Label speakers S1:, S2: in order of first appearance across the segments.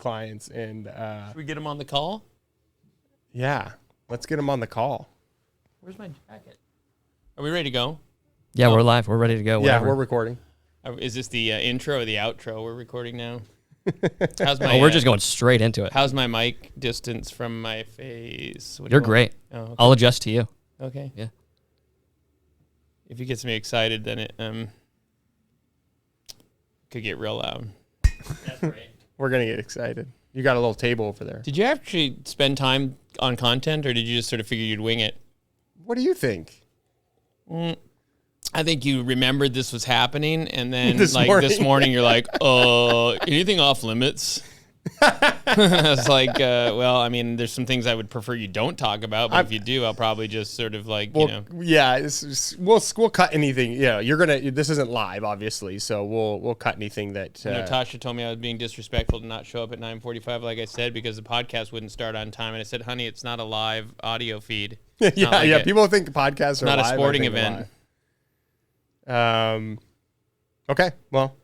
S1: clients. And
S2: should we get them on the call?
S1: Yeah, let's get them on the call.
S2: Where's my jacket? Are we ready to go?
S3: Yeah, we're live. We're ready to go.
S1: Yeah, we're recording.
S2: Is this the intro or the outro? We're recording now.
S3: We're just going straight into it.
S2: How's my mic distance from my face?
S3: You're great.
S2: Oh, okay.
S3: I'll adjust to you.
S2: Okay.
S3: Yeah.
S2: If it gets me excited, then it could get real loud. That's great.
S1: We're going to get excited. You got a little table over there.
S2: Did you actually spend time on content, or did you just sort of figure you'd wing it?
S1: What do you think?
S2: I think you remembered this was happening, and then
S1: this
S2: morning you're like, anything off limits? I was like, well, I mean, there's some things I would prefer you don't talk about, but if you do, I'll probably just sort of like,
S1: Yeah, we'll cut anything. Yeah, this isn't live, obviously, so we'll cut anything that.
S2: Tasha told me I was being disrespectful to not show up at 9:45, like I said, because the podcast wouldn't start on time, and I said, honey, it's not a live audio feed.
S1: Yeah. People think podcasts are
S2: not
S1: live.
S2: A sporting event.
S1: Okay, well.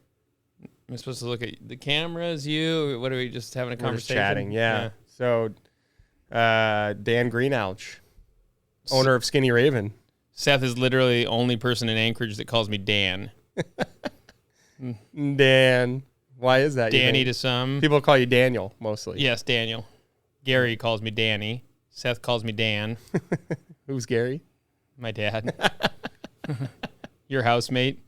S2: Am I supposed to look at the cameras, you? What are we just having a conversation?
S1: Just chatting, yeah. So, Dan Greenhalgh, owner of Skinny Raven.
S2: Seth is literally the only person in Anchorage that calls me Dan.
S1: Dan. Why is that?
S2: Danny to some.
S1: People call you Daniel, mostly.
S2: Yes, Daniel. Gary calls me Danny. Seth calls me Dan.
S1: Who's Gary?
S2: My dad. Your housemate.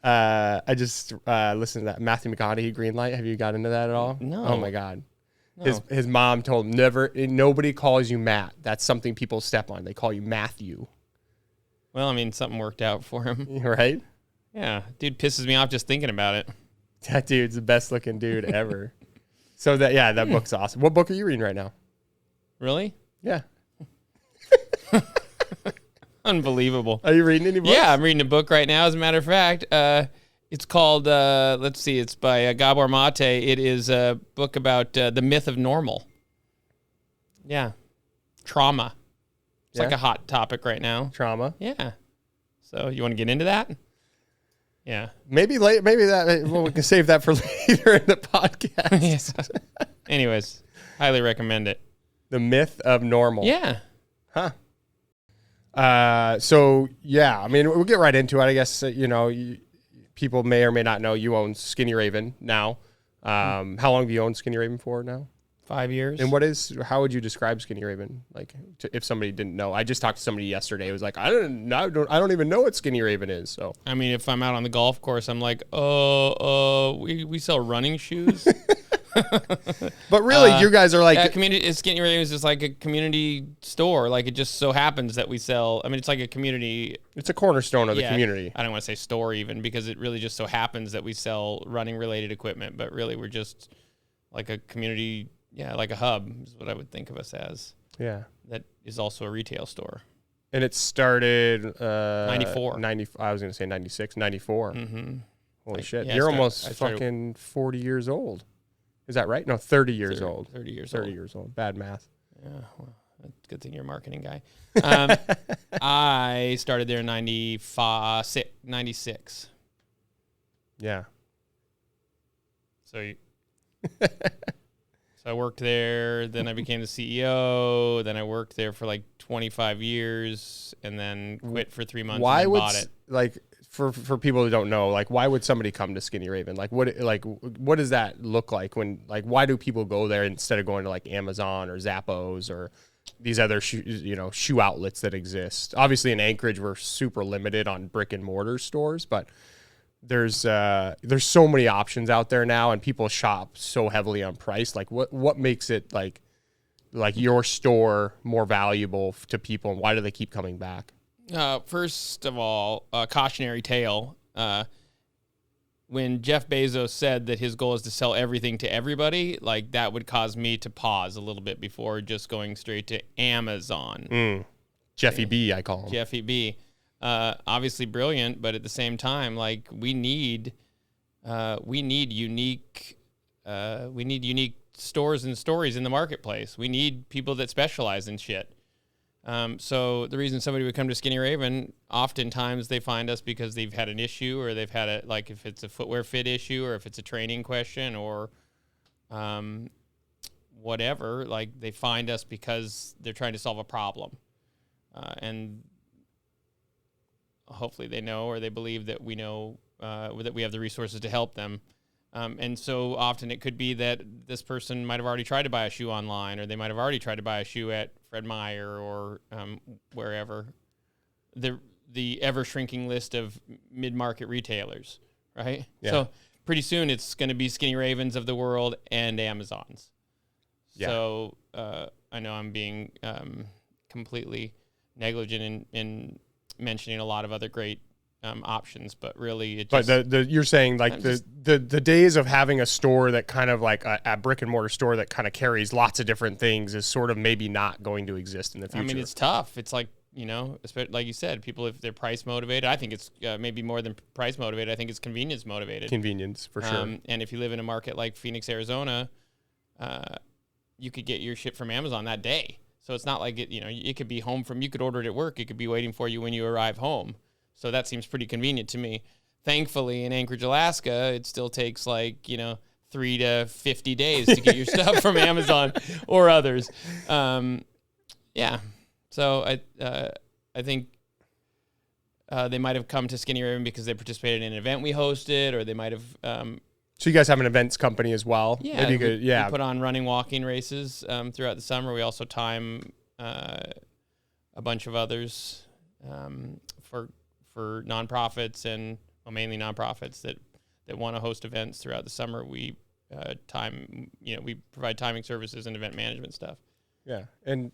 S1: I just listened to that Matthew McConaughey Greenlight. Have you got into that at all?
S2: No.
S1: Oh my God.
S2: No.
S1: His mom told him nobody calls you Matt. That's something people step on. They call you Matthew.
S2: Well, I mean, something worked out for him.
S1: Right?
S2: Yeah. Dude pisses me off just thinking about it.
S1: That dude's the best looking dude ever. So that book's awesome. What book are you reading right now?
S2: Really?
S1: Yeah.
S2: Unbelievable.
S1: Are you reading any books?
S2: Yeah, I'm reading a book right now. As a matter of fact, it's called, it's by Gabor Mate. It is a book about the myth of normal. Yeah. Trauma. It's like a hot topic right now.
S1: Trauma.
S2: Yeah. So you want to get into that? Yeah.
S1: Maybe we can save that for later in the podcast.
S2: Yes. Anyways, highly recommend it.
S1: The myth of normal.
S2: Yeah.
S1: Huh. So yeah, I mean, we'll get right into it. I guess, people may or may not know you own Skinny Raven now. How long have you owned Skinny Raven for now?
S2: 5 years.
S1: And how would you describe Skinny Raven? Like, if somebody didn't know, I just talked to somebody yesterday who was like, I don't even know what Skinny Raven is. So,
S2: I mean, if I'm out on the golf course, I'm like, we sell running shoes.
S1: But really, you guys are like
S2: Skinny Raven is just like a community store. Like, it just so happens that we sell. I mean, it's like a community.
S1: It's a cornerstone of the community.
S2: I don't want to say store even, because it really just so happens that we sell running related equipment. But really, we're just like a community. Yeah, like a hub is what I would think of us as.
S1: Yeah,
S2: that is also a retail store.
S1: And it started
S2: 94.
S1: I was going to say 96, 94.
S2: Mm-hmm.
S1: Holy shit! You're almost fucking 40 years old. Is that right? No, 30 years old.
S2: 30 years
S1: 30
S2: old.
S1: years old. Bad math.
S2: Yeah, well, that's a good thing you're a marketing guy. I started there in 96.
S1: Yeah.
S2: So I worked there, then I became the CEO, then I worked there for like 25 years, and then quit for 3 months and bought it.
S1: Like, for people who don't know, like, why would somebody come to Skinny Raven? Like, what does that look like when, like, why do people go there instead of going to like Amazon or Zappos or these other shoe outlets that exist? Obviously in Anchorage, we're super limited on brick and mortar stores, but there's so many options out there now, and people shop so heavily on price. Like, what makes it like your store more valuable to people, and why do they keep coming back?
S2: First of all, cautionary tale. When Jeff Bezos said that his goal is to sell everything to everybody, like, that would cause me to pause a little bit before just going straight to Amazon.
S1: Jeffy B, I call him.
S2: Jeffy B. Obviously brilliant, but at the same time, like, we need unique stores and stories in the marketplace. We need people that specialize in shit. So the reason somebody would come to Skinny Raven, oftentimes they find us because they've had an issue, or they've had like if it's a footwear fit issue, or if it's a training question, or whatever. Like they find us because they're trying to solve a problem, and hopefully they know, or they believe that we know that we have the resources to help them. And so often it could be that this person might have already tried to buy a shoe online, or they might have already tried to buy a shoe at Fred Meyer or wherever. The ever-shrinking list of mid-market retailers, right? Yeah. So pretty soon it's going to be Skinny Ravens of the world and Amazons. Yeah. So I know I'm being completely negligent in mentioning a lot of other great options, but really it just,
S1: but you're saying like the days of having a store that kind of like a brick and mortar store that kind of carries lots of different things is sort of maybe not going to exist in the future.
S2: I mean, it's tough. It's like, like you said, people, if they're price motivated, I think it's maybe more than price motivated. I think it's convenience motivated.
S1: Convenience for sure.
S2: And if you live in a market like Phoenix, Arizona, you could get your ship from Amazon that day. So it's not like it could be you could order it at work. It could be waiting for you when you arrive home. So that seems pretty convenient to me. Thankfully, in Anchorage, Alaska, it still takes 3 to 50 days to get your stuff from Amazon or others. Yeah. So I think they might have come to Skinny Raven because they participated in an event we hosted, or they might have.
S1: So you guys have an events company as well?
S2: Yeah. We put on running, walking races throughout the summer. We also time a bunch of others for nonprofits and mainly nonprofits that want to host events throughout the summer. We we provide timing services and event management stuff.
S1: Yeah. And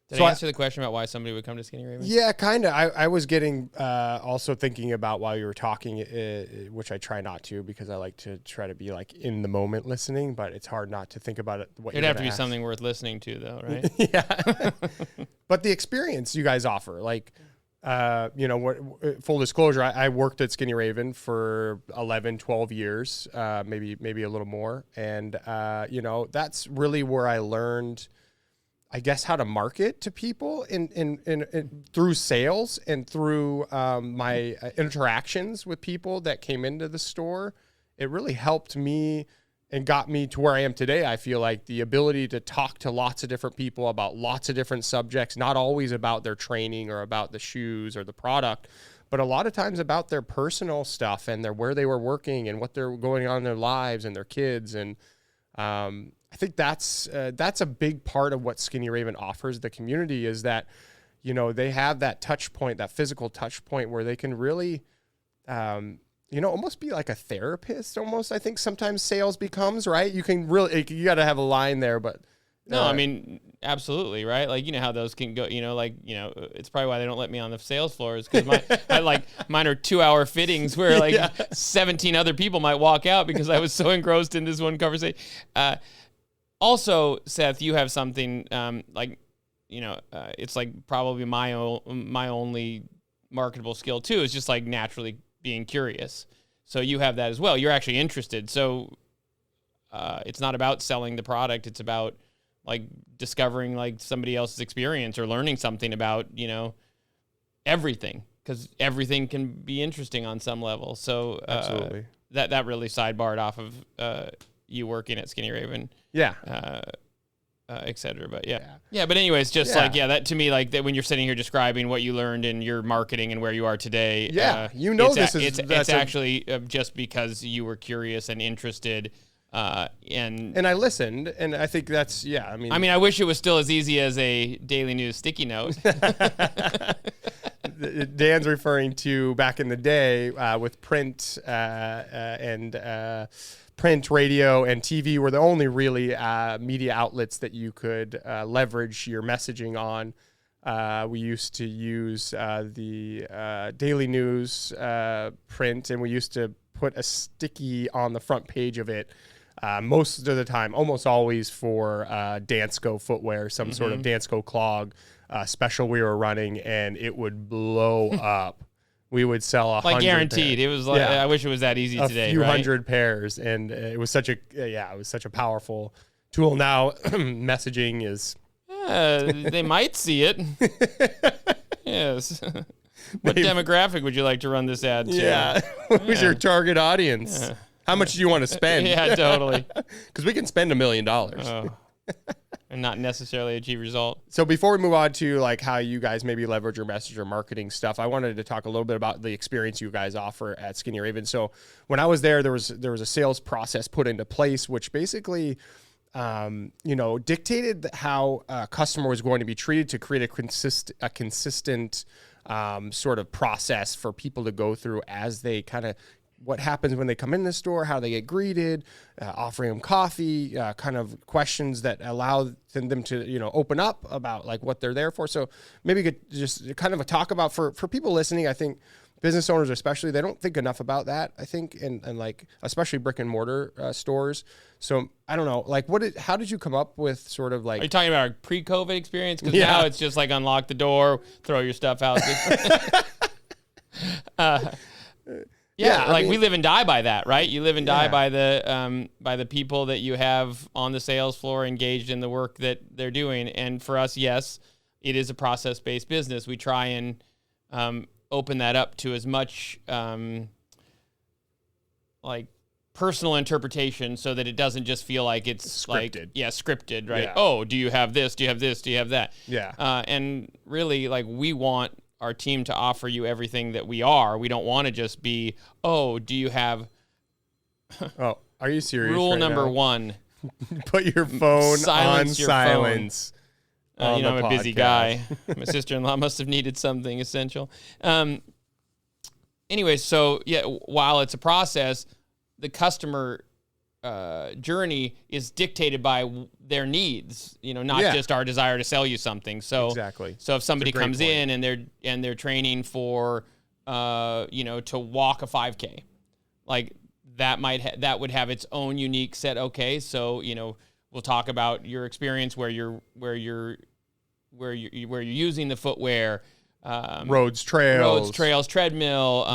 S2: did I answer the question about why somebody would come to Skinny Raven?
S1: Yeah, kind of. I was getting also thinking about while you were talking, which I try not to because I like to try to be like in the moment listening, but it's hard not to think about it.
S2: It'd have to be something worth listening to, though, right?
S1: Yeah. But the experience you guys offer, like, full disclosure, I worked at Skinny Raven for 11, 12 years, maybe a little more. And, that's really where I learned, I guess, how to market to people in through sales and through my interactions with people that came into the store. It really helped me and got me to where I am today. I feel like the ability to talk to lots of different people about lots of different subjects, not always about their training or about the shoes or the product, but a lot of times about their personal stuff and where they were working and what they're going on in their lives and their kids. And I think that's a big part of what Skinny Raven offers the community, is that, they have that touch point, that physical touch point where they can really, almost be like a therapist almost. I think sometimes sales becomes, right? You can really, you got to have a line there, but.
S2: No, I mean, absolutely, right? Like, how those can go, it's probably why they don't let me on the sales floors, because mine are 2-hour fittings where 17 other people might walk out because I was so engrossed in this one conversation. Also, Seth, you have something it's like probably my only marketable skill too, is just like naturally being curious. So you have that as well. You're actually interested. So it's not about selling the product. It's about like discovering like somebody else's experience or learning something about, everything, because everything can be interesting on some level. So
S1: absolutely.
S2: That really sidebarred off of you working at Skinny Raven.
S1: Yeah.
S2: Et cetera. But yeah. But anyways, just that to me, like that when you're sitting here describing what you learned in your marketing and where you are today.
S1: Yeah.
S2: It's actually just because you were curious and interested. And
S1: I listened, and I think that's, I mean,
S2: I wish it was still as easy as a daily news sticky note.
S1: Dan's referring to back in the day with print and print, radio, and TV were the only really media outlets that you could leverage your messaging on. We used to use the Daily News print, and we used to put a sticky on the front page of it most of the time, almost always for Dansko footwear, some sort of Dansko clog special we were running, and it would blow up. We would sell 100
S2: guaranteed. Pairs. It was like, I wish it was that easy today.
S1: A few hundred pairs, and it was such a powerful tool. Now messaging is
S2: They might see it. Yes. What demographic would you like to run this ad to?
S1: Yeah. Who's your target audience? Yeah. How much do you want to spend?
S2: Yeah, totally.
S1: Because we can spend $1 million.
S2: And not necessarily achieve result.
S1: So before we move on to like how you guys maybe leverage your message or marketing stuff, I wanted to talk a little bit about the experience you guys offer at Skinny Raven. So when I was there was a sales process put into place, which basically, dictated how a customer was going to be treated to create a consistent sort of process for people to go through as they kind of what happens when they come in the store, how they get greeted, offering them coffee, kind of questions that allow them to, open up about like what they're there for. So maybe you could just kind of talk about for people listening, I think business owners especially, they don't think enough about that, I think, and like, especially brick and mortar stores. So I don't know, like how did you come up with sort of like...
S2: Are you talking about our pre-COVID experience? Because now it's just like unlock the door, throw your stuff out. Yeah, like we live and die by that, right? You live and die by the people that you have on the sales floor engaged in the work that they're doing. And for us, yes, it is a process-based business. We try and open that up to as much like personal interpretation so that it doesn't just feel like it's
S1: scripted.
S2: Scripted, right?
S1: Yeah.
S2: Oh, do you have this? Do you have this? Do you have that?
S1: Yeah.
S2: And really, like, we want our team to offer you everything that we are. We don't want to just be, oh, do you have...
S1: Oh, are you serious?
S2: Rule
S1: right
S2: number
S1: now?
S2: 1.
S1: Put your phone on silence.
S2: I'm a busy guy. My sister-in-law must have needed something essential. Anyway, so while it's a process, the customer journey is dictated by their needs, not just our desire to sell you something. So
S1: exactly.
S2: So if somebody comes in and they're training for, to walk a 5K, like that would have its own unique set. Okay, so we'll talk about your experience where you're using the footwear,
S1: roads, trails,
S2: treadmill.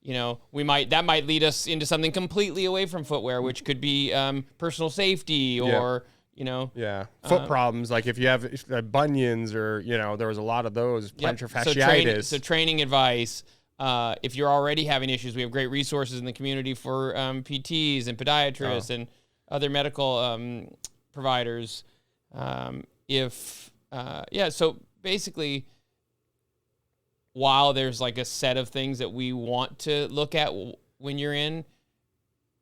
S2: That might lead us into something completely away from footwear, which could be personal safety or
S1: foot problems. Like if you have bunions or there was a lot of those plantar fasciitis.
S2: So training advice. If you're already having issues, we have great resources in the community for PTs and podiatrists and other medical providers. So basically, while there's like a set of things that we want to look at when you're in,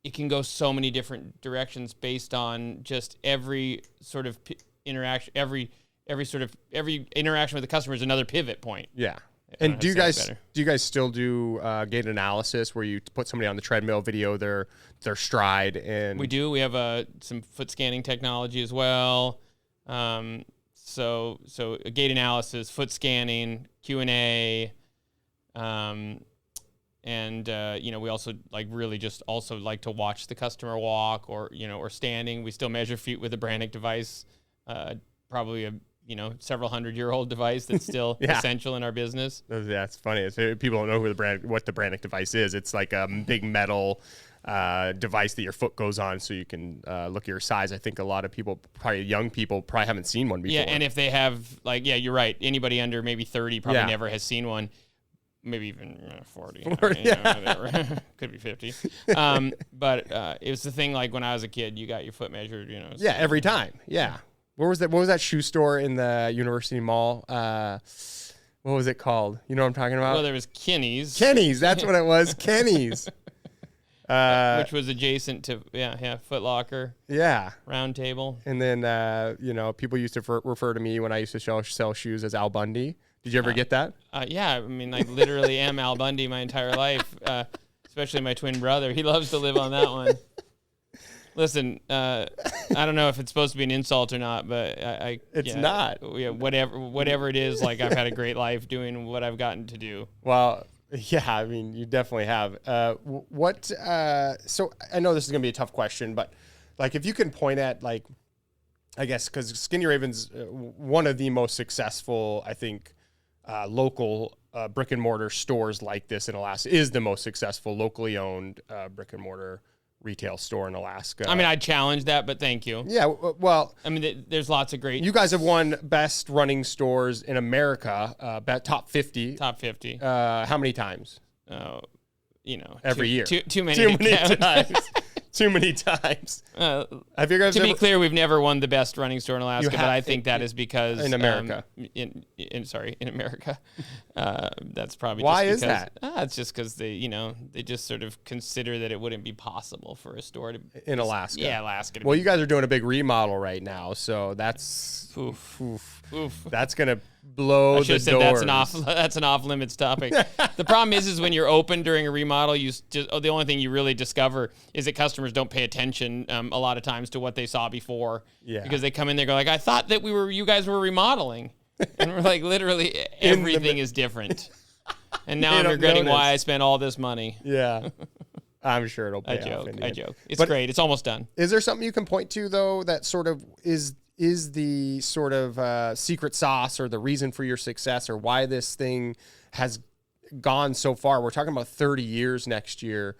S2: it can go so many different directions based on just every sort of interaction. Every interaction with the customer is another pivot point.
S1: Yeah. And do you guys still do gait analysis where you put somebody on the treadmill, video their stride? And
S2: we do. We have some foot scanning technology as well. So a gait analysis, foot scanning, Q&A, we also really just also like to watch the customer walk or standing. We still measure feet with a Brannick device, probably a several 100-year-old device that's still essential in our business.
S1: Yeah, it's funny. People don't know what the Brannick device is. It's like a big metal device that your foot goes on so you can look at your size. I think a lot of people, probably young people, probably haven't seen one before.
S2: Yeah, and if they have, you're right. Anybody under maybe 30 probably never has seen one. Maybe even 40. Whatever. Could be 50. But it was the thing, like when I was a kid, you got your foot measured,
S1: every time. Yeah. What was that shoe store in the University Mall? What was it called? You know what I'm talking about?
S2: Well, there was Kenny's.
S1: Kenny's, that's what it was. Kenny's.
S2: Which was adjacent to Foot Locker.
S1: Yeah.
S2: Round Table.
S1: And then people used to refer to me when I used to sell shoes as Al Bundy. Did you ever get that?
S2: Yeah, I mean, I literally am Al Bundy my entire life, especially my twin brother. He loves to live on that one. Listen, I don't know if it's supposed to be an insult or not, but
S1: it's not.
S2: Yeah, whatever it is, like I've had a great life doing what I've gotten to do.
S1: Well, yeah, I mean, you definitely have. So I know this is going to be a tough question, but like if you can point at I guess because Skinny Raven's one of the most successful, I think, local brick and mortar stores like this in Alaska, is the most successful locally owned brick and mortar retail store in Alaska.
S2: I mean, I'd challenge that, but thank you.
S1: Yeah, well,
S2: I mean, there's lots of great.
S1: You guys have won best running stores in America, top 50.
S2: Top 50.
S1: How many times? Every year.
S2: Too many
S1: times. Too many times. Have you guys
S2: to be clear, we've never won the best running store in Alaska, but I think that is because
S1: in America.
S2: In America, that's probably
S1: why
S2: just
S1: is that?
S2: It's just because they just sort of consider that it wouldn't be possible for a store to
S1: in Alaska.
S2: Yeah, Alaska.
S1: Well, you guys are doing a big remodel right now, so that's that's gonna blow the doors.
S2: That's an off limits topic. The problem is when you're open during a remodel, the only thing you really discover is that customers don't pay attention a lot of times to what they saw before.
S1: Yeah.
S2: Because they come in, they go like, I thought that you guys were remodeling, and we're like, literally everything is different. And now I'm regretting why I spent all this money.
S1: Yeah. I'm sure it'll pay off.
S2: I joke. It's great. It's almost done.
S1: Is there something you can point to though that sort of is the sort of secret sauce or the reason for your success or why this thing has gone so far? We're talking about 30 years next year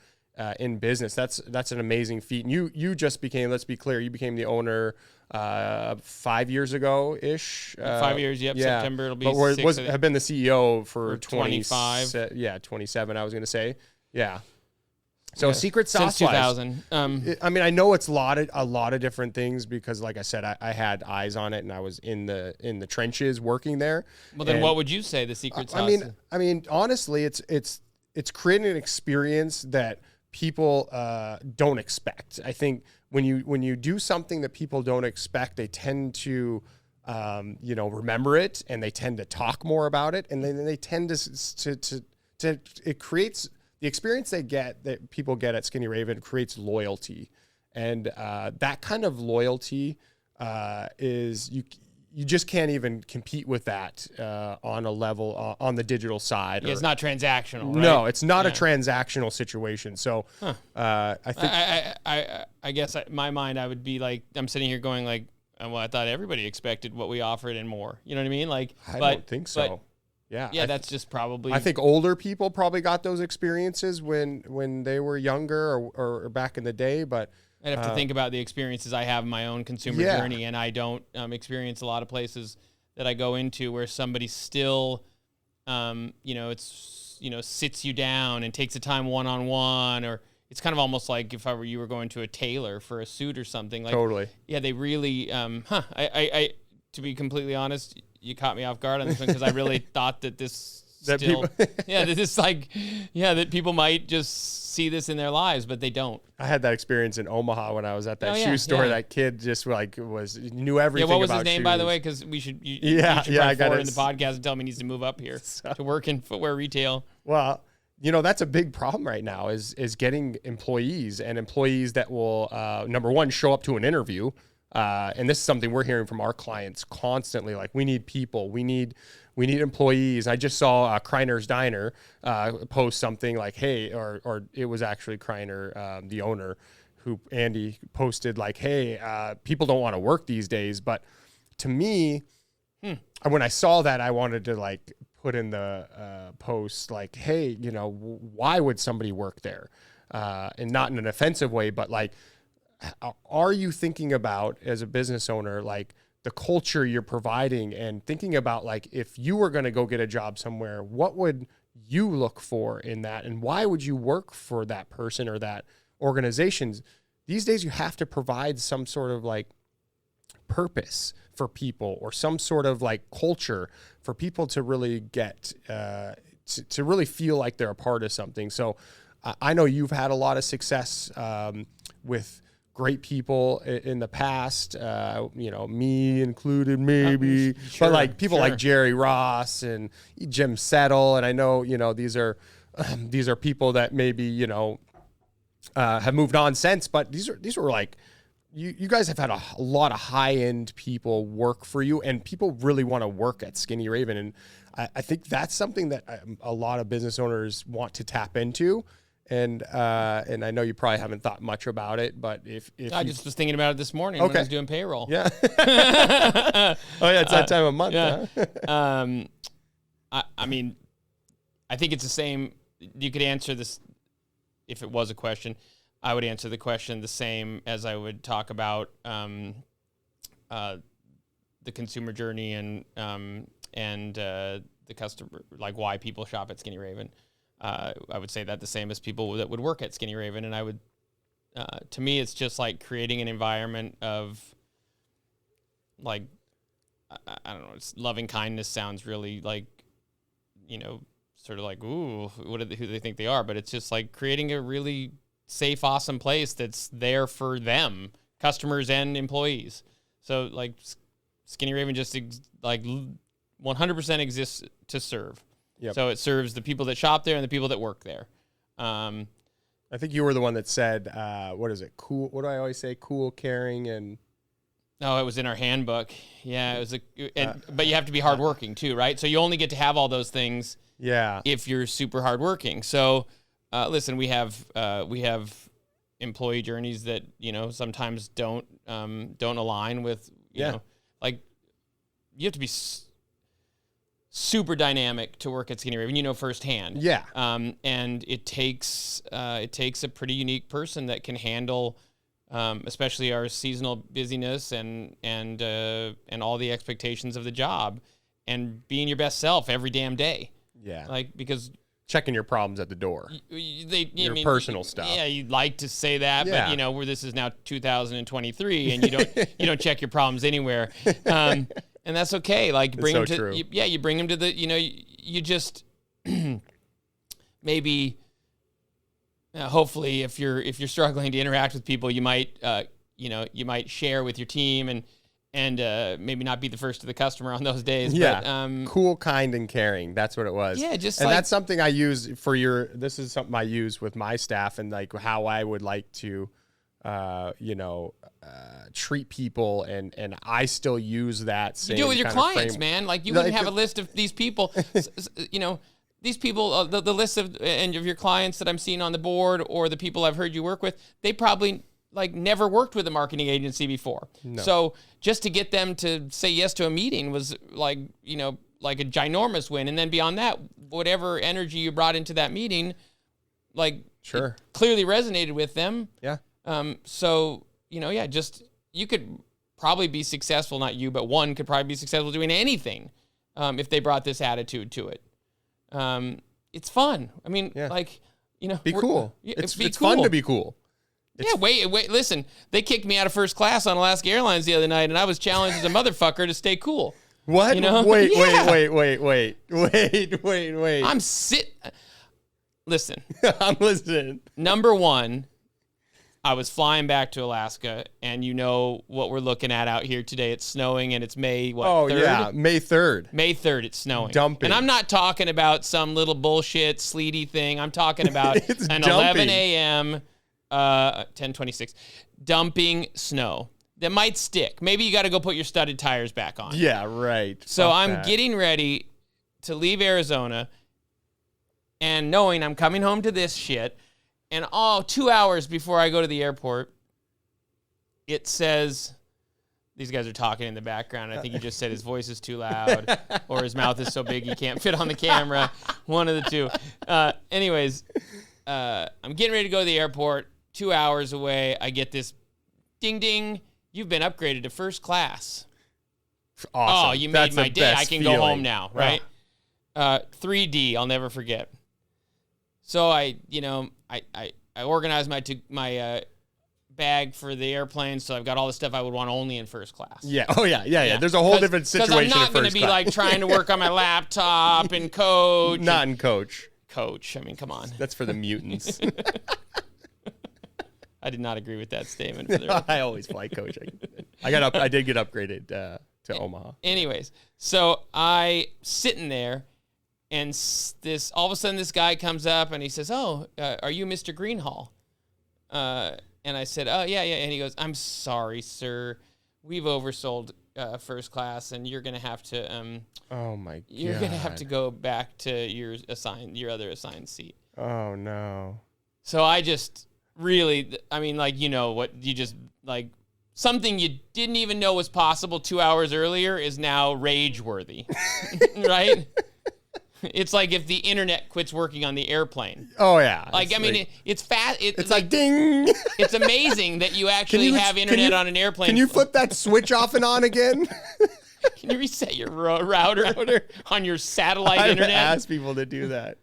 S1: in business. That's an amazing feat. And you just became, let's be clear, you became the owner 5 years ago ish.
S2: 5 years. Yep. Yeah. September it'll be.
S1: But have been the CEO for
S2: 25.
S1: 27. I was going to say. Yeah. So secret sauce
S2: since 2000.
S1: I mean, I know it's a lot of different things because, like I said, I had eyes on it and I was in the trenches working there.
S2: Well, then what would you say the secret sauce?
S1: I mean, honestly, it's creating an experience that people don't expect. I think when you do something that people don't expect, they tend to remember it and they tend to talk more about it, and then they tend to it creates. The experience that people get at Skinny Raven creates loyalty, and that kind of loyalty is you just can't even compete with that on a level on the digital side.
S2: Yeah, it's not transactional. Right?
S1: No, it's not a transactional situation. So I think
S2: I guess my mind I would be like I'm sitting here going like, well, I thought everybody expected what we offered and more. You know what I mean? Like,
S1: I don't think so. Yeah,
S2: that's just probably.
S1: I think older people probably got those experiences when they were younger or back in the day. But
S2: I'd have to think about the experiences I have in my own consumer journey, and I don't experience a lot of places that I go into where somebody still, sits you down and takes the time one-on-one, or it's kind of almost like if you were going to a tailor for a suit or something. Like,
S1: totally.
S2: Yeah, they really. I to be completely honest. You caught me off guard on this one because I really thought that that people might just see this in their lives, but they don't.
S1: I had that experience in Omaha when I was at that shoe store. Yeah. That kid just knew everything.
S2: Yeah, what was
S1: about
S2: his name,
S1: shoes.
S2: by the way? Because you should I got it in the podcast and tell him he needs to move up here to work in footwear retail.
S1: Well, that's a big problem right now is getting employees that will number one show up to an interview. And this is something we're hearing from our clients constantly. Like, we need people, we need employees. I just saw Kreiner's Diner post something like, hey, or it was actually Kreiner, the owner, who Andy posted like, hey, people don't want to work these days. But to me, when I saw that, I wanted to like put in the post like, hey, why would somebody work there? And not in an offensive way, but like, are you thinking about, as a business owner, like the culture you're providing, and thinking about like, if you were going to go get a job somewhere, what would you look for in that? And why would you work for that person or that organization? These days you have to provide some sort of like purpose for people, or some sort of like culture for people to really get, to really feel like they're a part of something. So I know you've had a lot of success with great people in the past, me included maybe, but like people like Jerry Ross and Jim Settle. And I know, these are people that maybe, have moved on since, but these were like, you guys have had a lot of high-end people work for you, and people really want to work at Skinny Raven. And I think that's something that a lot of business owners want to tap into. And I know you probably haven't thought much about it, but if
S2: I just was thinking about it this morning when I was doing payroll.
S1: Yeah. Oh yeah, it's that time of month.
S2: Yeah. Huh? I mean, I think it's the same. You could answer this if it was a question. I would answer the question the same as I would talk about the consumer journey and the customer, like why people shop at Skinny Raven. I would say that the same as people that would work at Skinny Raven. And I would, to me, it's just like creating an environment of like, I don't know, loving kindness sounds really like, sort of like, ooh, who do they think they are? But it's just like creating a really safe, awesome place that's there for them, customers and employees. So like Skinny Raven just 100% exists to serve. Yep. So it serves the people that shop there and the people that work there.
S1: I think you were the one that said, what is it? Cool. What do I always say? Cool, caring, and.
S2: Oh, it was in our handbook. Yeah, it was but you have to be hardworking too, right? So you only get to have all those things.
S1: Yeah.
S2: If you're super hardworking. So, listen, we have employee journeys that sometimes don't align with you know, like you have to be super dynamic to work at Skinny Raven, firsthand.
S1: Yeah.
S2: And it takes a pretty unique person that can handle. Especially our seasonal busyness and all the expectations of the job, and being your best self every damn day.
S1: Yeah,
S2: like because
S1: checking your problems at the door, your personal stuff.
S2: Yeah, you'd like to say that, but where this is now 2023, and you don't check your problems anywhere, and that's okay. Like bring them to you bring them to the you just maybe. Hopefully, if you're struggling to interact with people, you might share with your team and maybe not be the first to the customer on those days.
S1: Yeah,
S2: but,
S1: cool, kind, and caring. That's what it was.
S2: Yeah,
S1: that's something I use this is something I use with my staff and like how I would like to, treat people and I still use that same.
S2: You do it with your clients, man. Like you wouldn't have a list of these people, These people, the list of your clients that I'm seeing on the board or the people I've heard you work with, they probably like never worked with a marketing agency before. No. So just to get them to say yes to a meeting was like a ginormous win. And then beyond that, whatever energy you brought into that meeting, like
S1: sure,
S2: clearly resonated with them.
S1: Yeah.
S2: So, just you could probably be successful, not you, but one could probably be successful doing anything if they brought this attitude to it. It's fun. I mean,
S1: be cool. It's
S2: cool.
S1: fun to be cool.
S2: Wait, listen, they kicked me out of first class on Alaska Airlines the other night and I was challenged as a motherfucker to stay cool.
S1: What? Wait.
S2: Listen.
S1: I'm listening.
S2: Number one, I was flying back to Alaska, and what we're looking at out here today. It's snowing, and it's May 3rd?
S1: Oh, yeah, May 3rd.
S2: May 3rd, it's snowing.
S1: Dumping.
S2: And I'm not talking about some little bullshit, sleety thing. I'm talking about an
S1: dumping.
S2: 11 a.m., 10:26, dumping snow that might stick. Maybe you got to go put your studded tires back on.
S1: Yeah, right.
S2: So I'm getting ready to leave Arizona, and knowing I'm coming home to this shit, and 2 hours before I go to the airport, it says, these guys are talking in the background. I think he just said his voice is too loud or his mouth is so big he can't fit on the camera. One of the two. Anyways, I'm getting ready to go to the airport. 2 hours away, I get this ding, ding. You've been upgraded to first class.
S1: Awesome.
S2: Oh, you made my day. I can go home now, right? 3D, I'll never forget. So I organized my bag for the airplane, so I've got all the stuff I would want only in first class.
S1: Yeah. Oh yeah. There's a whole different situation.
S2: Because I'm not going to be like trying to work on my laptop and coach.
S1: Not in coach.
S2: Coach. I mean, come on.
S1: That's for the mutants.
S2: I did not agree with that statement.
S1: I always fly coach. I did get upgraded to Omaha.
S2: Anyways, so I sitting there. And all of a sudden, this guy comes up and he says, "Oh, are you Mr. Greenhalgh?" And I said, "Oh, yeah." And he goes, "I'm sorry, sir. We've oversold first class, and you're gonna have to."
S1: Oh my God!
S2: You're gonna have to go back to your other assigned seat.
S1: Oh no!
S2: So I just really, what you just like. Something you didn't even know was possible 2 hours earlier is now rage worthy, right? It's like if the internet quits working on the airplane.
S1: Oh yeah.
S2: Like it's fast.
S1: It's like ding.
S2: It's amazing that you actually have internet on an airplane.
S1: Can you flip that switch off and on again?
S2: Can you reset your router on your satellite internet?
S1: I've asked people to do that.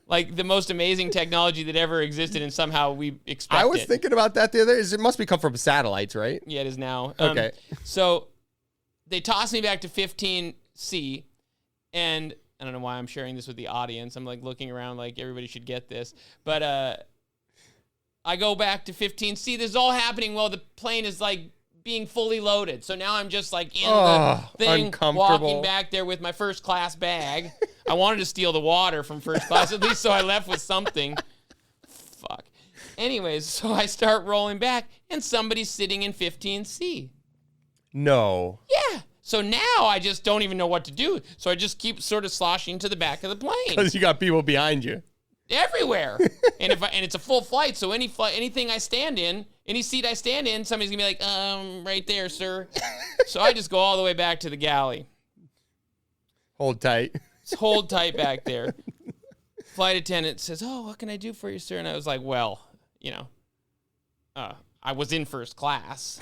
S2: Like the most amazing technology that ever existed, and somehow we expect
S1: I was thinking about that the other day. It must be come from satellites, right?
S2: Yeah, it is now.
S1: Okay.
S2: So they tossed me back to 15C, and I don't know why I'm sharing this with the audience. I'm like looking around like everybody should get this. But I go back to 15C. This is all happening while the plane is like being fully loaded. So now I'm just like in the thing, walking back there with my first class bag. I wanted to steal the water from first class, at least so I left with something. Fuck. Anyways, so I start rolling back, and somebody's sitting in 15C.
S1: No.
S2: Yeah. So now I just don't even know what to do. So I just keep sort of sloshing to the back of the plane.
S1: Because you got people behind you.
S2: Everywhere. And it's a full flight, so anything I stand in, any seat I stand in, somebody's gonna be like, right there, sir. So I just go all the way back to the galley.
S1: Hold tight.
S2: Just hold tight back there. Flight attendant says, what can I do for you, sir? And I was like, well, I was in first class.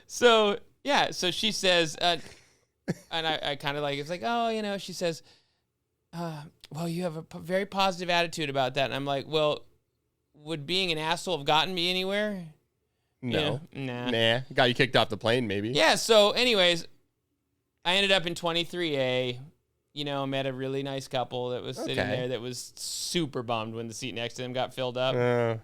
S2: So she says, and I kind of like, it's like, she says, well, you have a very positive attitude about that. And I'm like, well, would being an asshole have gotten me anywhere?
S1: No.
S2: Nah.
S1: Got you kicked off the plane, maybe.
S2: Yeah, so anyways, I ended up in 23A, met a really nice couple that was sitting there that was super bummed when the seat next to them got filled up.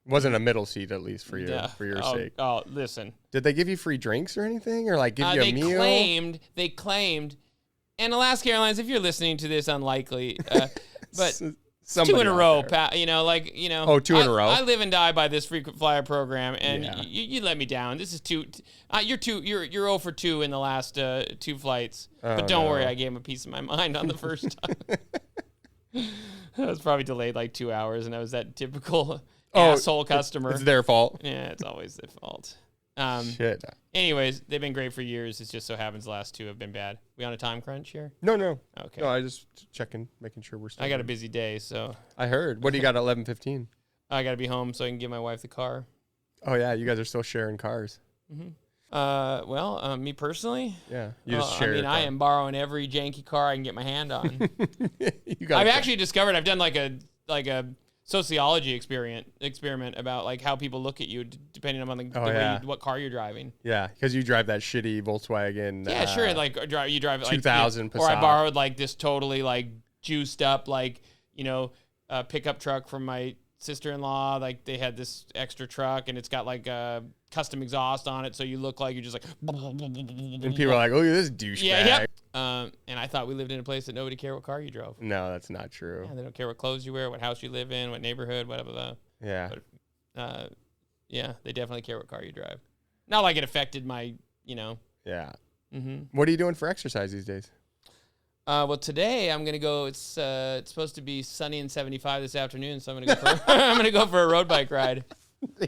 S1: Wasn't a middle seat, at least, for your sake.
S2: Oh, listen.
S1: Did they give you free drinks or anything? Or like give you a meal?
S2: They claimed, and Alaska Airlines, if you're listening to this, unlikely, but two in a row, two in a row. I live and die by this frequent flyer program, and you let me down. This is you're 0 for 2 in the last 2 flights. But don't worry, I gave him a piece of my mind on the first time. I was probably delayed like 2 hours, and I was that typical asshole customer.
S1: It's their fault.
S2: Yeah, it's always their fault.
S1: Shit.
S2: Anyways, they've been great for years. It just so happens the last 2 have been bad. We on a time crunch here?
S1: No.
S2: Okay.
S1: No, I just checking, making sure we're still.
S2: I got a busy day, so.
S1: I heard. What do you got at 11:15?
S2: I got to be home so I can give my wife the car.
S1: Oh yeah, you guys are still sharing cars.
S2: Me personally.
S1: Yeah, you just share.
S2: I am borrowing every janky car I can get my hand on. I've actually discovered I've done like a sociology experiment about like how people look at you depending on what car you're driving.
S1: Yeah, because you drive that shitty Volkswagen.
S2: Yeah, sure. Like you drive like
S1: 2000 Passat.
S2: Or I borrowed like this totally like juiced up pickup truck from my sister-in-law. Like they had this extra truck and it's got like a custom exhaust on it, so you look like you're just like.
S1: And people are like, "Look at this douchebag."
S2: Yeah. And I thought we lived in a place that nobody cared what car you drove.
S1: No, that's not true.
S2: Yeah, they don't care what clothes you wear, what house you live in, what neighborhood, whatever.
S1: Yeah.
S2: But, they definitely care what car you drive. Not like it affected my,
S1: Yeah.
S2: Mm-hmm.
S1: What are you doing for exercise these days?
S2: Well, today I'm gonna go. It's supposed to be sunny and 75 this afternoon, so I'm gonna go for a road bike ride.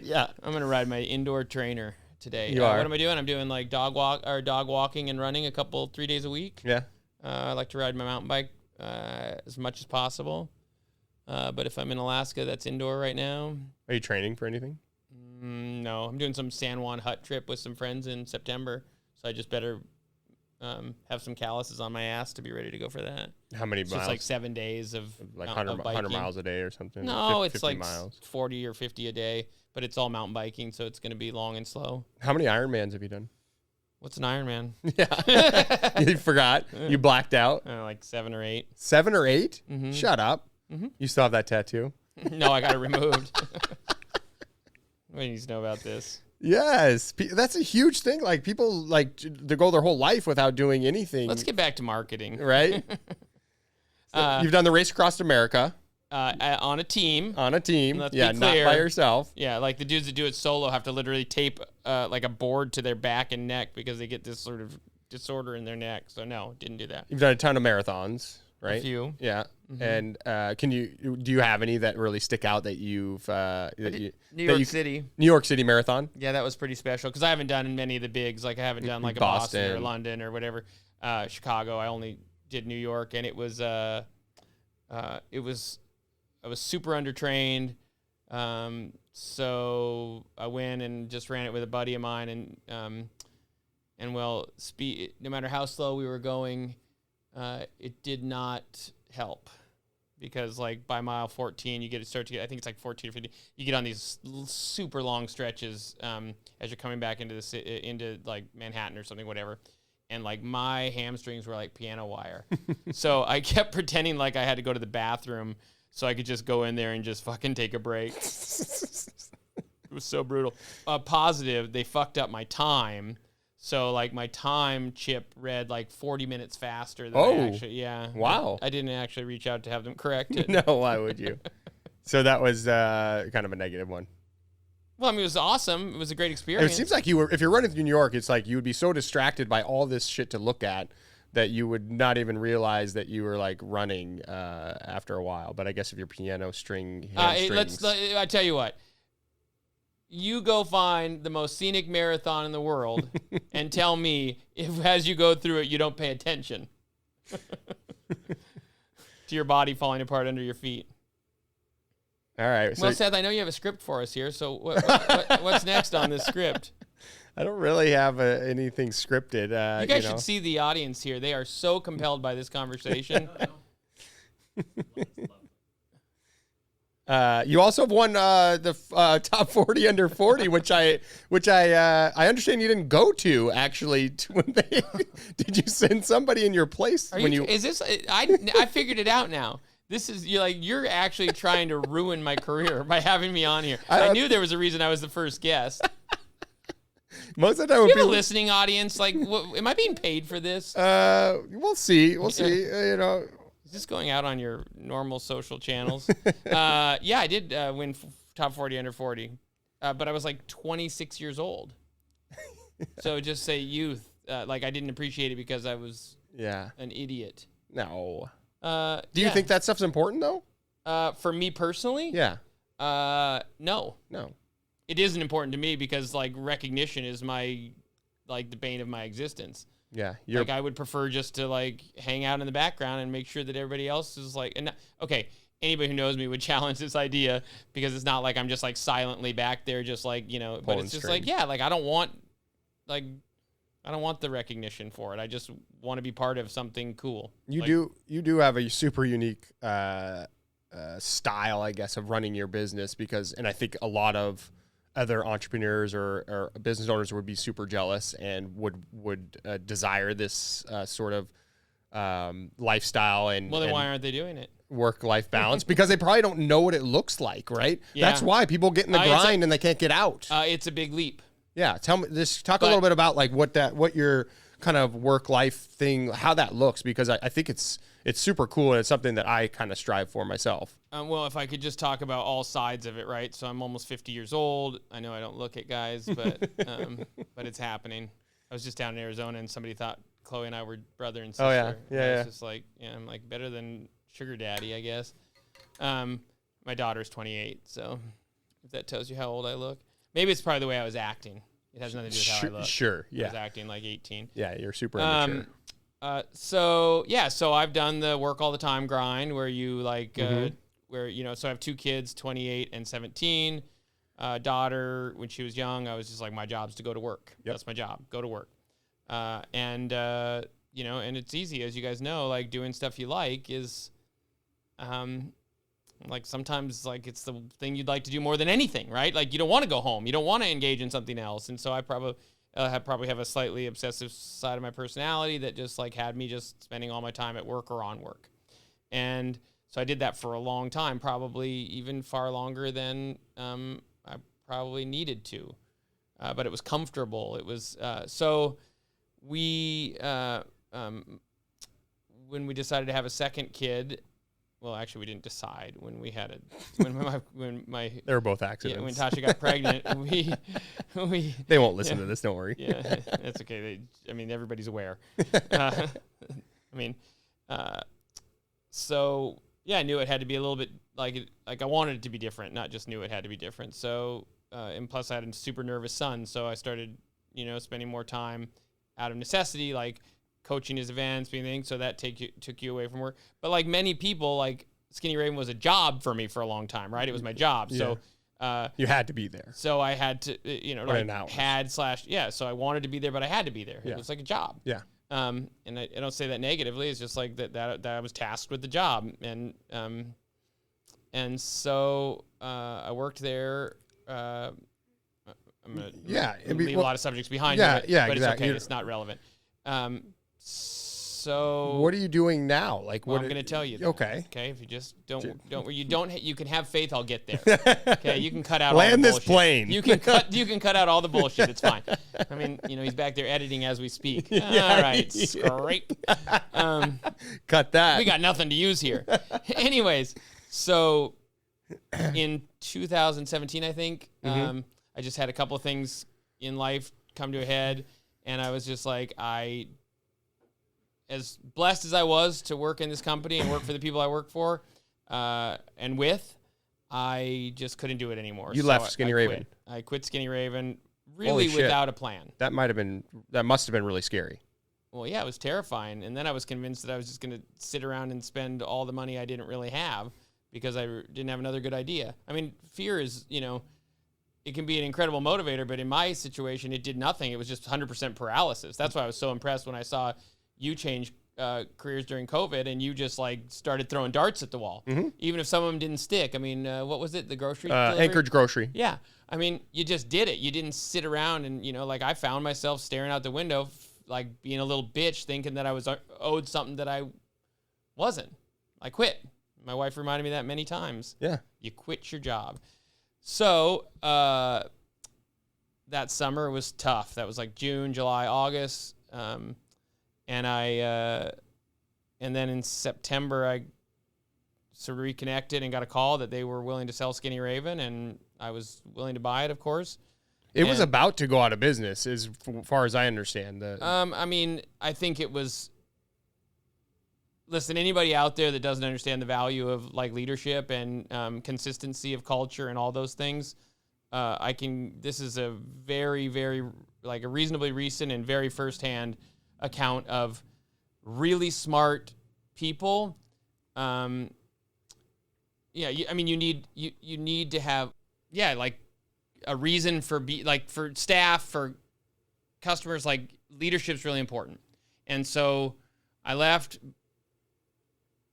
S1: Yeah.
S2: I'm gonna ride my indoor trainer today.
S1: You are.
S2: What am I doing? I'm doing like dog walking and running 3 days a week.
S1: Yeah.
S2: I like to ride my mountain bike as much as possible. But if I'm in Alaska, that's indoor right now.
S1: Are you training for anything?
S2: No, I'm doing some San Juan hut trip with some friends in September, so I just better have some calluses on my ass to be ready to go for that.
S1: How many miles?
S2: It's like 7 days of
S1: like 100 miles a day or something.
S2: No, it's like miles. 40 or 50 a day, but it's all mountain biking, so it's going to be long and slow.
S1: How many Ironmans have you done?
S2: What's an Ironman?
S1: Yeah, you forgot. You blacked out.
S2: Like 7 or 8.
S1: 7 or 8?
S2: Mm-hmm.
S1: Shut up.
S2: Mm-hmm.
S1: You still have that tattoo?
S2: No, I got it removed. What needs to know about this?
S1: Yes, that's a huge thing. Like people like they go their whole life without doing anything.
S2: Let's get back to marketing,
S1: right? You've done the Race Across America
S2: on a team.
S1: On a team,
S2: Let's
S1: yeah,
S2: be clear.
S1: Not by yourself.
S2: Yeah, like the dudes that do it solo have to literally tape like a board to their back and neck because they get this sort of disorder in their neck. So no, didn't do that.
S1: You've done a ton of marathons, right?
S2: A few.
S1: Yeah. Mm-hmm. And do you have any that really stick out that you've
S2: New York City
S1: Marathon?
S2: Yeah, that was pretty special because I haven't done many of the bigs. Like I haven't done like a Boston or London or whatever. Chicago. I only did New York, and I was super undertrained. So I went and just ran it with a buddy of mine, and speed. No matter how slow we were going, it did not help, because like by mile 14, I think it's like 14 or 15. You get on these super long stretches as you're coming back into like Manhattan or something, whatever. And like my hamstrings were like piano wire, so I kept pretending like I had to go to the bathroom so I could just go in there and just fucking take a break. It was so brutal. Positive, they fucked up my time. So like my time chip read like 40 minutes faster than I actually, yeah.
S1: Wow.
S2: I didn't actually reach out to have them correct it.
S1: No, why would you? So that was kind of a negative one.
S2: Well, I mean, it was awesome. It was a great experience.
S1: It seems like if you're running through New York, it's like you would be so distracted by all this shit to look at that you would not even realize that you were like running after a while. But I guess if you're piano string hamstrings.
S2: I tell you what. You go find the most scenic marathon in the world and tell me if as you go through it, you don't pay attention to your body falling apart under your feet.
S1: All right.
S2: Well, Seth, I know you have a script for us here. So what's next on this script?
S1: I don't really have anything scripted.
S2: You guys should see the audience here. They are so compelled by this conversation.
S1: You also have won the top 40 under 40, which I understand you didn't go to actually. Did you send somebody in your place?
S2: Is this? I figured it out now. This is you're actually trying to ruin my career by having me on here. I knew there was a reason I was the first guest.
S1: Most of the time,
S2: do you have a listening audience? Like, am I being paid for this?
S1: We'll see. We'll see.
S2: Is this going out on your normal social channels? Yeah, I did win top 40 under 40, but I was like 26 years old. So just say youth. Like I didn't appreciate it because I was an idiot.
S1: No. Do you think that stuff's important though?
S2: For me personally?
S1: Yeah.
S2: No. It isn't important to me because like recognition is the bane of my existence.
S1: Yeah.
S2: Like I would prefer just to like hang out in the background and make sure that everybody else is like, anybody who knows me would challenge this idea because it's not like I'm just like silently back there, just like, but it's just like, like, I don't want the recognition for it. I just want to be part of something cool.
S1: You do have a super unique, style, I guess, of running your business and I think a lot of other entrepreneurs or business owners would be super jealous and would desire this sort of lifestyle and
S2: why aren't they doing it?
S1: Work-life balance because they probably don't know what it looks like, right? Yeah. That's why people get in the grind and they can't get out.
S2: It's a big leap.
S1: Yeah, talk a little bit about like what your kind of work-life thing, how that looks, because I think it's super cool and it's something that I kind of strive for myself.
S2: Well, if I could just talk about all sides of it, right? So I'm almost 50 years old. I know I don't look at guys, but but it's happening. I was just down in Arizona and somebody thought Chloe and I were brother and sister.
S1: Oh yeah, yeah.
S2: It's just like, I'm like better than sugar daddy, I guess. My daughter's 28, so if that tells you how old I look. Maybe it's probably the way I was acting. It has nothing to do with how I look.
S1: Sure, yeah.
S2: I was acting like 18.
S1: Yeah, you're super immature.
S2: So I've done the work all the time grind where you like, so I have two kids, 28 and 17. Daughter, when she was young, I was just like, my job's to go to work. Yep. That's my job, go to work. And it's easy, as you guys know, like doing stuff you like is, like sometimes like it's the thing you'd like to do more than anything, right? Like you don't want to go home. You don't want to engage in something else. And so I probably have a slightly obsessive side of my personality that just like had me just spending all my time at work or on work. And so I did that for a long time, probably even far longer than I probably needed to. But it was comfortable. It was so we when we decided to have a second kid. Well, actually, we didn't decide when we had when my
S1: they were both accidents.
S2: Yeah, when Tasha got pregnant, we
S1: they won't listen to this. Don't worry.
S2: Yeah, that's okay. Everybody's aware. So yeah, I knew it had to be a little bit like I wanted it to be different, not just knew it had to be different. So and plus I had a super nervous son, so I started spending more time out of necessity, like coaching his events, anything. So that took you away from work. But like many people, like Skinny Raven was a job for me for a long time, right? It was my job. Yeah. So
S1: you had to be there.
S2: So I had to, so I wanted to be there, but I had to be there. Yeah. It was like a job.
S1: Yeah.
S2: And I don't say that negatively. It's just like that I was tasked with the job. And so I worked there. I'm going to leave a lot of subjects behind me, but
S1: exactly.
S2: It's okay. It's not relevant. So
S1: what are you doing now? Like,
S2: I'm going to tell you.
S1: Okay.
S2: Okay. If you just you can have faith. I'll get there. Okay. You can cut out all the
S1: this
S2: bullshit.
S1: plane.
S2: You can cut out all the bullshit. It's fine. I mean, he's back there editing as we speak. All right. Great.
S1: Cut that.
S2: We got nothing to use here. Anyways, so in 2017, I think, I just had a couple of things in life come to a head, and I was just like, as blessed as I was to work in this company and work for the people I work for and with, I just couldn't do it anymore.
S1: You left Skinny Raven.
S2: I quit Skinny Raven really without a plan.
S1: That must have been really scary.
S2: Well, yeah, it was terrifying. And then I was convinced that I was just going to sit around and spend all the money I didn't really have because I didn't have another good idea. I mean, fear is, it can be an incredible motivator, but in my situation, it did nothing. It was just 100% paralysis. That's why I was so impressed when I saw you change careers during COVID and you just like started throwing darts at the wall. Mm-hmm. Even if some of them didn't stick. I mean, what was it? The grocery delivery?
S1: Anchorage Grocery.
S2: Yeah. I mean, you just did it. You didn't sit around and, like I found myself staring out the window, like being a little bitch thinking that I was owed something that I wasn't. I quit. My wife reminded me that many times.
S1: Yeah.
S2: You quit your job. So that summer was tough. That was like June, July, August. And then in September, I sort of reconnected and got a call that they were willing to sell Skinny Raven, and I was willing to buy it, of course.
S1: It was about to go out of business, as far as I understand.
S2: I mean, I think it was. Listen, anybody out there that doesn't understand the value of like leadership and consistency of culture and all those things, this is a very, very like a reasonably recent and very firsthand account of really smart people. You need to have like a reason for for staff, for customers. Like leadership's really important, and so I left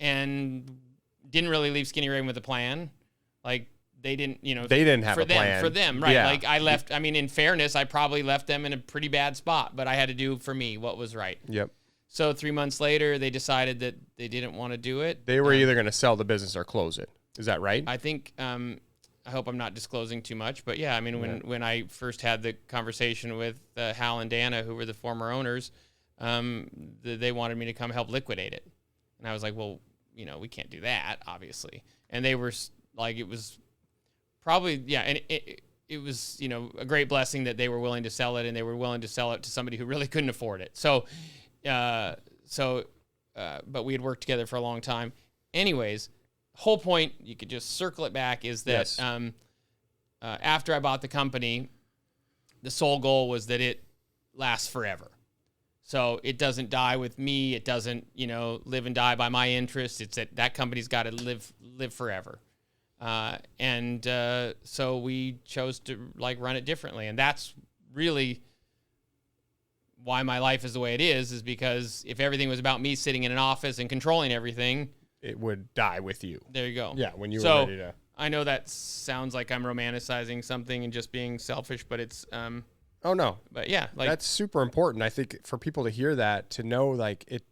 S2: and didn't really leave Skinny Raven with a plan. Like they didn't
S1: have a plan
S2: for them, right? Yeah. Like I left. I mean, in fairness, I probably left them in a pretty bad spot, but I had to do for me what was right.
S1: Yep.
S2: So 3 months later, they decided that they didn't want to do it.
S1: They were either going to sell the business or close it. Is that right?
S2: I think. I hope I'm not disclosing too much, but yeah, I mean, when I first had the conversation with Hal and Dana, who were the former owners, they wanted me to come help liquidate it, and I was like, well, we can't do that, obviously. And they were like, it was probably, and it was, a great blessing that they were willing to sell it, and they were willing to sell it to somebody who really couldn't afford it. So, but we had worked together for a long time. Anyways, whole point, you could just circle it back, is that yes. After I bought the company, the sole goal was that it lasts forever. So it doesn't die with me. It doesn't, live and die by my interests. It's that company's got to live forever. So we chose to run it differently. And that's really why my life is the way it is because if everything was about me sitting in an office and controlling everything,
S1: it would die with you.
S2: There you go.
S1: Yeah, when you were ready to.
S2: I know that sounds like I'm romanticizing something and just being selfish, but it's
S1: oh no.
S2: But yeah,
S1: that's super important. I think for people to hear that, to know it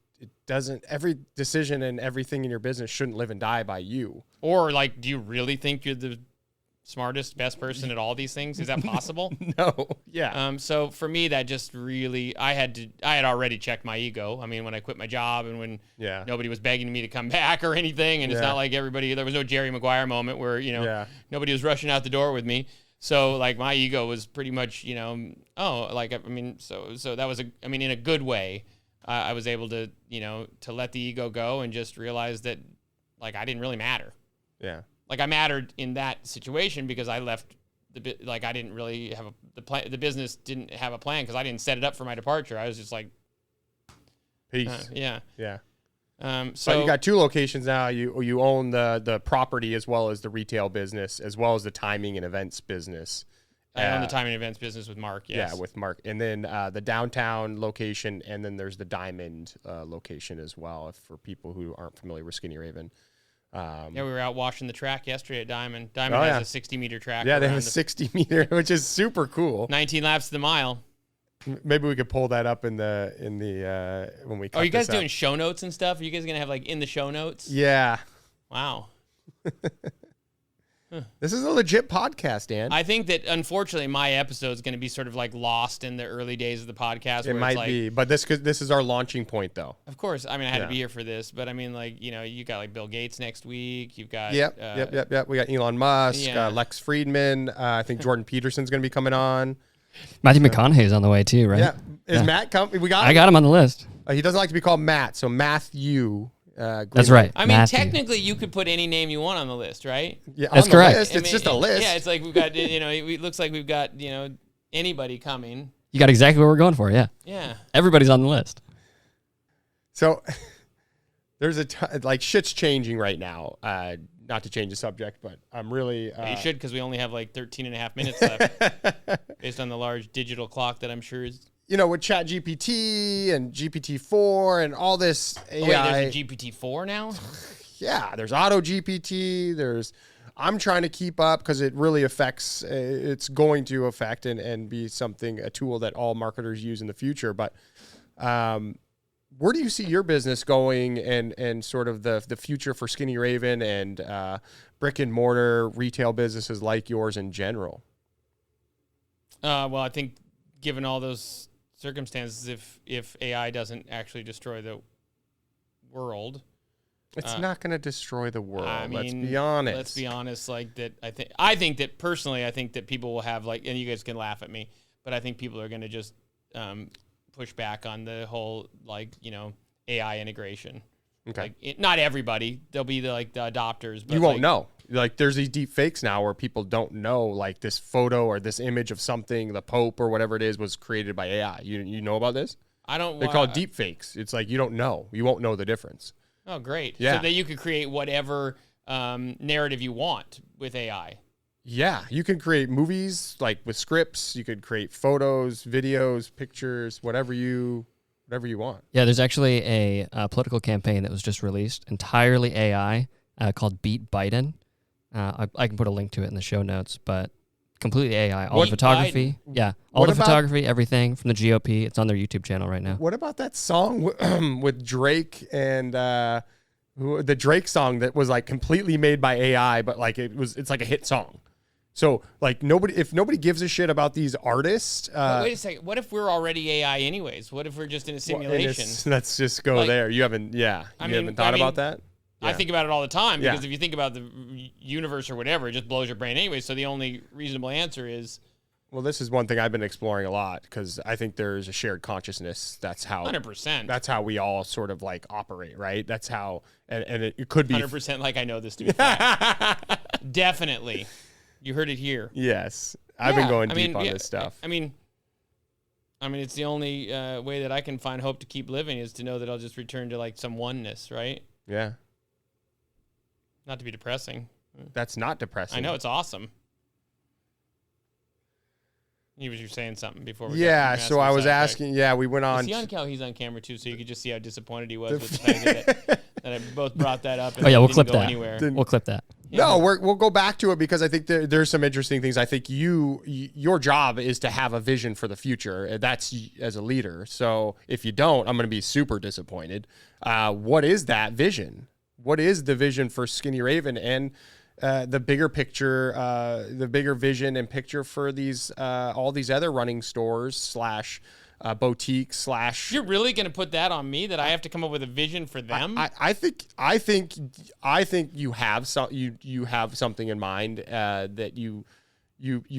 S1: doesn't, every decision and everything in your business shouldn't live and die by you.
S2: Or do you really think you're the smartest, best person at all these things? Is that possible?
S1: No. Yeah.
S2: So for me, that just really, I had already checked my ego. I mean, when I quit my job and when nobody was begging me to come back or anything, and it's not like there was no Jerry Maguire moment where, nobody was rushing out the door with me. So my ego was pretty much, so that was in a good way. I was able to, to let the ego go and just realize that I didn't really matter.
S1: Yeah.
S2: I mattered in that situation because I left I didn't really have the plan. The business didn't have a plan because I didn't set it up for my departure. I was just
S1: Peace.
S2: Yeah.
S1: Yeah.
S2: So
S1: but you got 2 locations now. You own the property as well as the retail business, as well as the timing and events business.
S2: I own the timing and events business with Mark. Yes.
S1: Yeah, with Mark. And then the downtown location, and then there's the Diamond location as well, for people who aren't familiar with Skinny Raven.
S2: We were out washing the track yesterday at Diamond. Diamond has a 60-meter track.
S1: Yeah, they have a 60-meter, which is super cool.
S2: 19 laps to the mile.
S1: Maybe we could pull that up in the when we.
S2: Are you guys doing show notes and stuff? Are you guys gonna have in the show notes?
S1: Yeah.
S2: Wow.
S1: This is a legit podcast, Dan.
S2: I think that unfortunately my episode is going to be sort of lost in the early days of the podcast.
S1: It might be, but this is our launching point, though.
S2: Of course, I mean I had to be here for this, but I mean you got Bill Gates next week. You've got
S1: yep. We got Elon Musk, Lex Friedman. I think Jordan Peterson's going to be coming on.
S3: Matthew McConaughey's on the way too, right?
S1: Yeah, is Matt coming?
S3: I got him on the list.
S1: He doesn't like to be called Matt, so Matthew.
S3: That's right.
S2: I mean, technically, you could put any name you want on the list, right?
S1: Yeah,
S3: that's correct.
S1: It's just a list.
S2: Yeah, it's like we've got, it looks like we've got, anybody coming.
S3: You got exactly what we're going for, yeah.
S2: Yeah.
S3: Everybody's on the list.
S1: So there's shit's changing right now. Not to change the subject, but I'm really...
S2: you should, because we only have 13 and a half minutes left based on the large digital clock that I'm sure is...
S1: with ChatGPT and GPT-4 and all this AI.
S2: Oh, wait, there's a GPT-4 now?
S1: Yeah, there's Auto GPT. I'm trying to keep up because it really affects. It's going to affect and be a tool that all marketers use in the future. But where do you see your business going and sort of the future for Skinny Raven and brick and mortar retail businesses like yours in general?
S2: Well, I think given all those circumstances, if AI doesn't actually destroy the world,
S1: it's not going to destroy the world.
S2: I mean,
S1: let's be honest.
S2: Let's be honest. I think that personally, I think that people will have and you guys can laugh at me, but I think people are going to just push back on the whole AI integration.
S1: Okay.
S2: Not everybody. There'll be the adopters. But
S1: you won't know. There's these deep fakes now where people don't know, this photo or this image of something, the Pope or whatever it is, was created by AI. You know about this?
S2: I don't.
S1: They call it deep fakes. It's you don't know. You won't know the difference.
S2: Oh, great.
S1: Yeah.
S2: So that you could create whatever narrative you want with AI.
S1: Yeah. You can create movies with scripts. You could create photos, videos, pictures, whatever you want.
S3: Yeah, there's actually a political campaign that was just released, entirely AI, called Beat Biden. I can put a link to it in the show notes, but completely AI. All the photography. Biden? Yeah, all the photography, everything from the GOP. It's on their YouTube channel right now.
S1: What about that song with Drake and the Drake song that was completely made by AI, but it's a hit song. So if nobody gives a shit about these artists.
S2: Wait a second. What if we're already AI anyways? What if we're just in a simulation?
S1: Let's just go there. You haven't thought about that?
S2: Yeah. I think about it all the time because if you think about the universe or whatever, it just blows your brain anyway. So the only reasonable answer is...
S1: Well, this is one thing I've been exploring a lot because I think there's a shared consciousness. That's how
S2: 100%.
S1: That's how we all sort of operate, right? That's how, and it could be
S2: 100%. I know this to be fact. Definitely, you heard it here.
S1: Yes, I've been going deep on this stuff.
S2: I mean, it's the only way that I can find hope to keep living is to know that I'll just return to some oneness, right?
S1: Yeah.
S2: Not to be depressing.
S1: That's not depressing.
S2: I know, it's awesome. You were saying something before we
S1: so I was asking, we went on.
S2: He's on camera too, so you could just see how disappointed he was with the fact that I both brought that up and
S3: we'll
S2: didn't
S3: clip
S2: go
S3: that.
S2: anywhere.
S3: We'll clip that.
S1: Yeah. No, we'll go back to it because I think there's some interesting things. I think your job is to have a vision for the future. That's as a leader. So if you don't, I'm going to be super disappointed. What is that vision? What is the vision for Skinny Raven and the bigger picture, the bigger vision and picture for these all these other running stores / boutiques /
S2: You're really going to put that on me that I have to come up with a vision for them?
S1: I think you have you have something in mind that you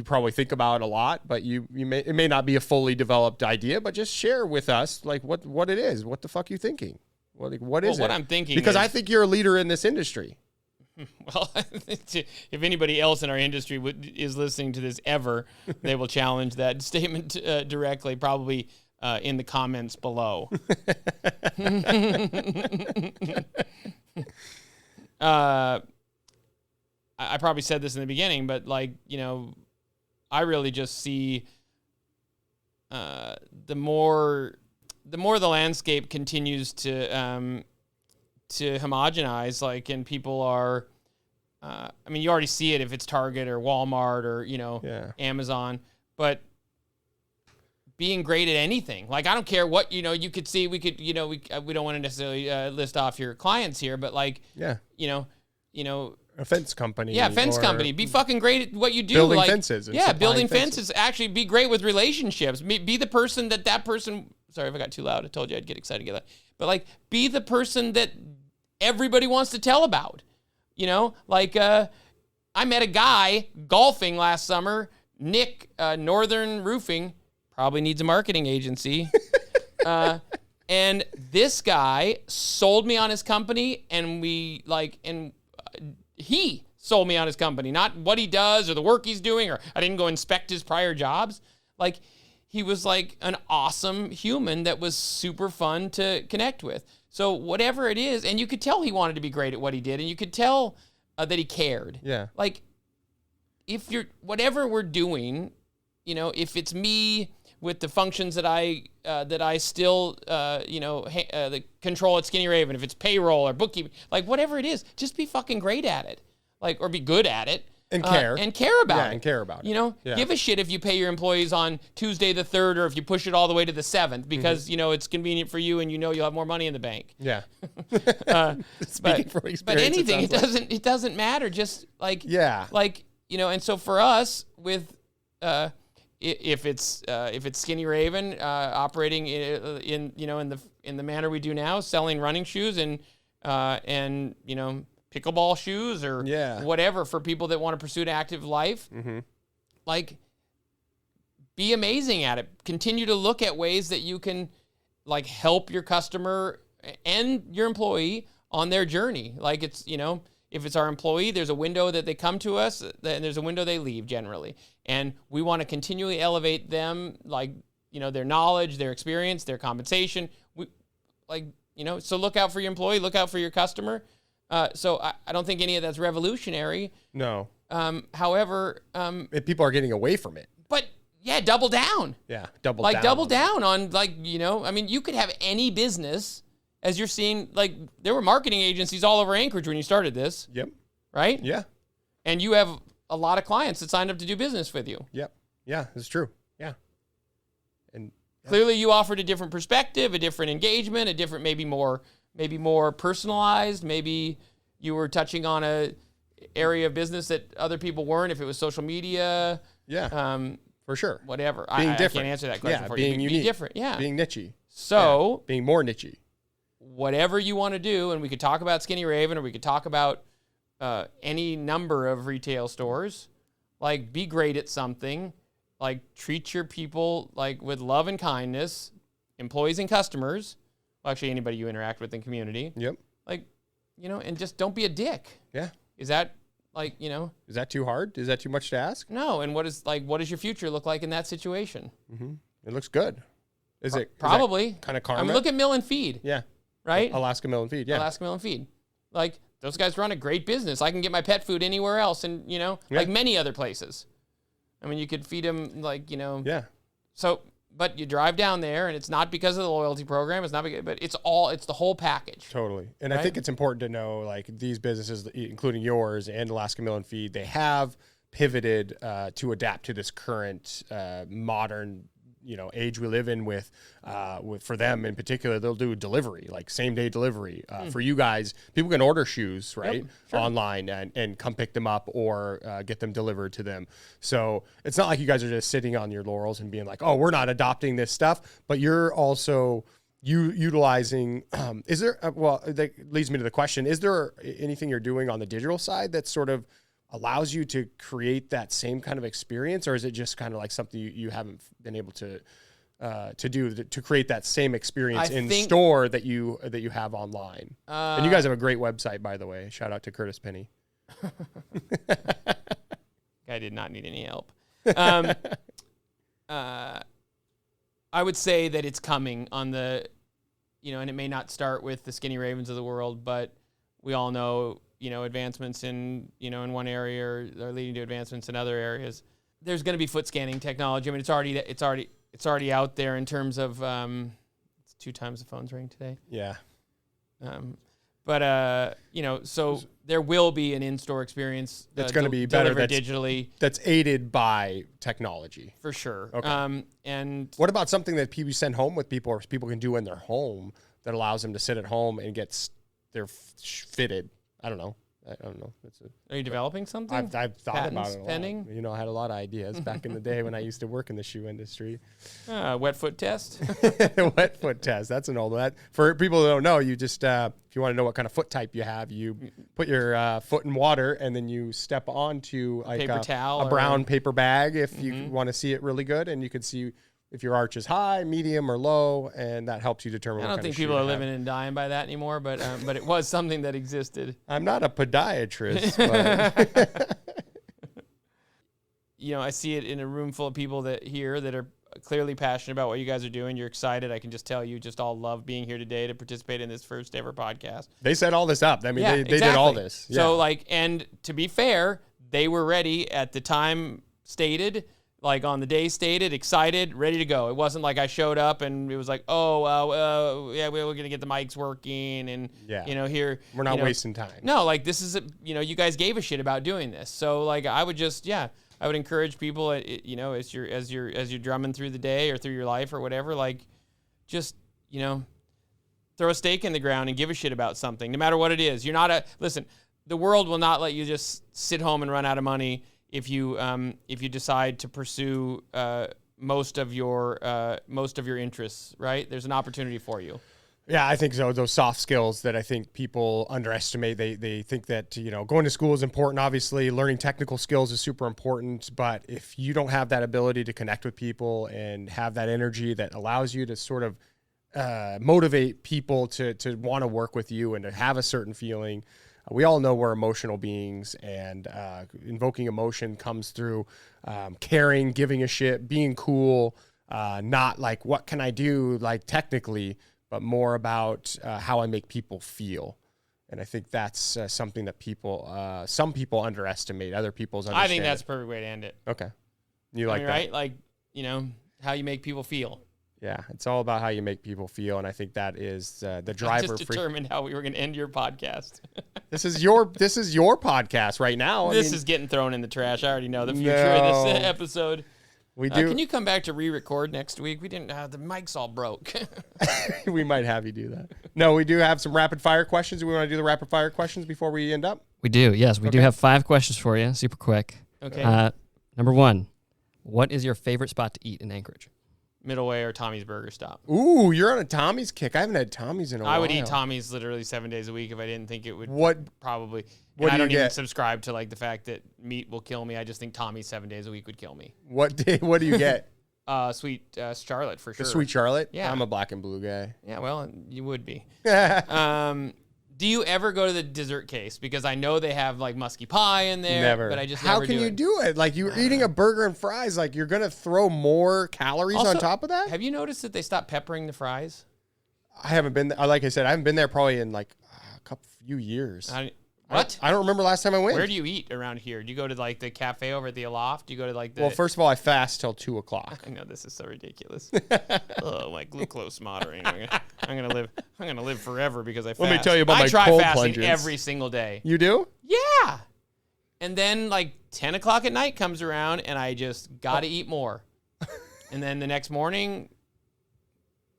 S1: probably think about a lot, but it may not be a fully developed idea, but just share with us what it is. What the fuck you thinking? What is it?
S2: What I'm thinking
S1: because I think you're a leader in this industry.
S2: Well, if anybody else in our industry is listening to this ever, they will challenge that statement directly. Probably in the comments below. I probably said this in the beginning, but like, I really just see the more the landscape continues to homogenize, like, and people are, you already see it if it's Target or Walmart or, Amazon, but being great at anything. Like, I don't care what, you could see, we could, we don't want to necessarily list off your clients here, but like,
S1: a fence company.
S2: Yeah, fence company. Be fucking great at what you do.
S1: Building fences.
S2: Building fences. Actually, be great with relationships. Be the person that person. Sorry if I got too loud. I told you I'd get excited to get that. But like, be the person that everybody wants to tell about. I met a guy golfing last summer. Nick, Northern Roofing, probably needs a marketing agency. And this guy sold me on his company, and he sold me on his company, not what he does or the work he's doing, or I didn't go inspect his prior jobs. Like, he was like an awesome human that was super fun to connect with. So whatever it is, and you could tell he wanted to be great at what he did, and you could tell that he cared.
S1: Yeah.
S2: Like, if you're, whatever we're doing, if it's me with the functions that I still, control at Skinny Raven, if it's payroll or bookkeeping, like whatever it is, just be fucking great at it, like, or be good at it.
S1: And care.
S2: And care about it.
S1: Yeah, and care about it.
S2: Give a shit if you pay your employees on Tuesday the 3rd or if you push it all the way to the 7th because, it's convenient for you and you'll have more money in the bank.
S1: Yeah.
S2: Speaking
S1: from experience.
S2: But anything, it doesn't matter. Just like, and so for us with, if it's Skinny Raven operating in the manner we do now, selling running shoes and pickleball shoes or whatever for people that want to pursue an active life, like, be amazing at it. Continue to look at ways that you can like help your customer and your employee on their journey. Like, it's, if it's our employee, there's a window that they come to us, and there's a window they leave generally. And we want to continually elevate them, like, their knowledge, their experience, their compensation. So look out for your employee, look out for your customer. So I don't think any of that's revolutionary.
S1: No.
S2: However,
S1: if people are getting away from it.
S2: But yeah, double down.
S1: Yeah,
S2: double down on, like, you could have any business, as you're seeing, like, there were marketing agencies all over Anchorage when you started this.
S1: Yep.
S2: Right?
S1: Yeah.
S2: And you have a lot of clients that signed up to do business with you.
S1: Yep. Yeah, it's true. Yeah. And
S2: clearly you offered a different perspective, a different engagement, a different, maybe more personalized. Maybe you were touching on a area of business that other people weren't, if it was social media.
S1: Yeah. For sure.
S2: Whatever.
S1: Being different.
S2: I can't answer that question for you.
S1: Being unique.
S2: Be different. Yeah.
S1: Being niche-y.
S2: So.
S1: Being more niche-y.
S2: Whatever you want to do, and we could talk about Skinny Raven, or we could talk about any number of retail stores, like, be great at something, like, treat your people like with love and kindness, employees and customers, well, actually anybody you interact with in community.
S1: Yep.
S2: Like, and just don't be a dick.
S1: Yeah.
S2: Is that like,
S1: Is that too hard? Is that too much to ask?
S2: No. And what does your future look like in that situation?
S1: Mm-hmm. It looks good. Is it
S2: probably
S1: kind of karma?
S2: I mean, look at Mill and Feed.
S1: Yeah.
S2: Right?
S1: Alaska Mill and Feed. Yeah.
S2: Alaska Mill and Feed. Like, those guys run a great business. I can get my pet food anywhere else, and like many other places. I mean, you could feed them, like,
S1: Yeah.
S2: So, but you drive down there, and it's not because of the loyalty program. It's not because, but it's the whole package.
S1: Totally. And
S2: right?
S1: I think it's important to know, like, these businesses, including yours and Alaska Mill and Feed, they have pivoted to adapt to this current modern age we live in with for them in particular. They'll do delivery, like same day delivery. For you guys, people can order shoes, right?
S2: Yep, sure.
S1: Online and come pick them up or get them delivered to them. So it's not like you guys are just sitting on your laurels and being like, oh, we're not adopting this stuff, but you're also utilizing, is there, that leads me to the question, is there anything you're doing on the digital side that sort of allows you to create that same kind of experience, or is it just kind of like something you haven't been able to do to create that same experience store that you have online? And you guys have a great website, by the way. Shout out to Curtis Penny.
S2: Guy did not need any help. I would say that it's coming on the, and it may not start with the Skinny Ravens of the world, but we all know, advancements in one area are leading to advancements in other areas. There's going to be foot scanning technology. I mean, it's already out there in terms of, it's 2 times the phone's ring today.
S1: Yeah.
S2: So there will be an in-store experience
S1: that's going to be better
S2: digitally.
S1: That's aided by technology.
S2: For sure.
S1: Okay.
S2: And
S1: what about something that people send home with people, or people can do in their home that allows them to sit at home and get their fitted? I don't know.
S2: Are you developing something?
S1: I've thought
S2: Patents
S1: about it a
S2: pending?
S1: lot. I had a lot of ideas back in the day when I used to work in the shoe industry.
S2: Wet foot test?
S1: Wet foot test. That's an old one. For people who don't know, you just, if you want to know what kind of foot type you have, you put your foot in water and then you step onto like
S2: paper towel,
S1: a brown paper bag if you want to see it really good, and you can see if your arch is high, medium, or low, and that helps you determine.
S2: I don't think people are living and dying by that anymore, but it was something that existed.
S1: I'm not a podiatrist, but
S2: I see it in a room full of people that are clearly passionate about what you guys are doing. You're excited. I can just tell you just all love being here today to participate in this first ever podcast.
S1: They set all this up. I mean, they
S2: exactly.
S1: did all this. Yeah.
S2: So and to be fair, they were ready at the time stated. Like on the day stated, excited, ready to go. It wasn't like I showed up and it was like, we're going to get the mics working and, here.
S1: We're not wasting time.
S2: No, like this is, you guys gave a shit about doing this. So like I would just, I would encourage people, as you're drumming through the day or through your life or whatever, like just, throw a stake in the ground and give a shit about something, no matter what it is. Listen, the world will not let you just sit home and run out of money if you decide to pursue most of your interests, right? There's an opportunity for you.
S1: Yeah, I think so. Those soft skills that I think people underestimate. They think that going to school is important. Obviously, learning technical skills is super important. But if you don't have that ability to connect with people and have that energy that allows you to sort of motivate people to want to work with you and to have a certain feeling. We all know we're emotional beings, and invoking emotion comes through caring, giving a shit, being cool, not like what can I do like technically, but more about how I make people feel. And I think that's something that some people underestimate, other people's understand.
S2: I think that's a perfect way to end it.
S1: Okay. You like that?
S2: Right? Like, how you make people feel.
S1: Yeah, it's all about how you make people feel, and I think that is the driver.
S2: I just determined how we were going to end your podcast.
S1: This is your podcast right now.
S2: This is getting thrown in the trash. I already know the future of this episode.
S1: We do.
S2: Can you come back to re-record next week? We didn't. The mic's all broke.
S1: We might have you do that. No, we do have some rapid fire questions. Do we want to do the rapid fire questions before we end up?
S3: We do. Yes, we do have 5 questions for you. Super quick.
S2: Okay.
S3: Number 1, what is your favorite spot to eat in Anchorage?
S2: Middleway or Tommy's Burger Stop.
S1: Ooh, you're on a Tommy's kick. I haven't had Tommy's in a while.
S2: I would eat Tommy's literally 7 days a week if I didn't think it would. Probably.
S1: What
S2: I don't even
S1: get?
S2: subscribe to like the fact that meat will kill me. I just think Tommy's 7 days a week would kill me.
S1: What do you get?
S2: Sweet Charlotte for sure.
S1: The Sweet Charlotte?
S2: Yeah.
S1: I'm a black and blue guy.
S2: Yeah, well, you would be. Do you ever go to the dessert case? Because I know they have like musky pie in there.
S1: Never.
S2: But I just
S1: How
S2: never
S1: can
S2: do
S1: you
S2: it.
S1: do it? Like you're eating a burger and fries. Like you're going to throw more calories
S2: Also,
S1: on top of that?
S2: Have you noticed that they stopped peppering the fries?
S1: I haven't been there. Like I said, I haven't been there probably in like a few years.
S2: What?
S1: I don't remember last time I went.
S2: Where do you eat around here? Do you go to like the cafe over at the Aloft? Do you go to like the...
S1: Well, first of all, I fast till 2:00.
S2: I know this is so ridiculous. Oh, my glucose monitoring. I'm gonna live forever because I fast.
S1: Let me tell you about my
S2: I try
S1: cold
S2: fasting
S1: plunges.
S2: every single day.
S1: You do?
S2: Yeah. And then like 10 o'clock at night comes around and I just got to eat more. And then the next morning...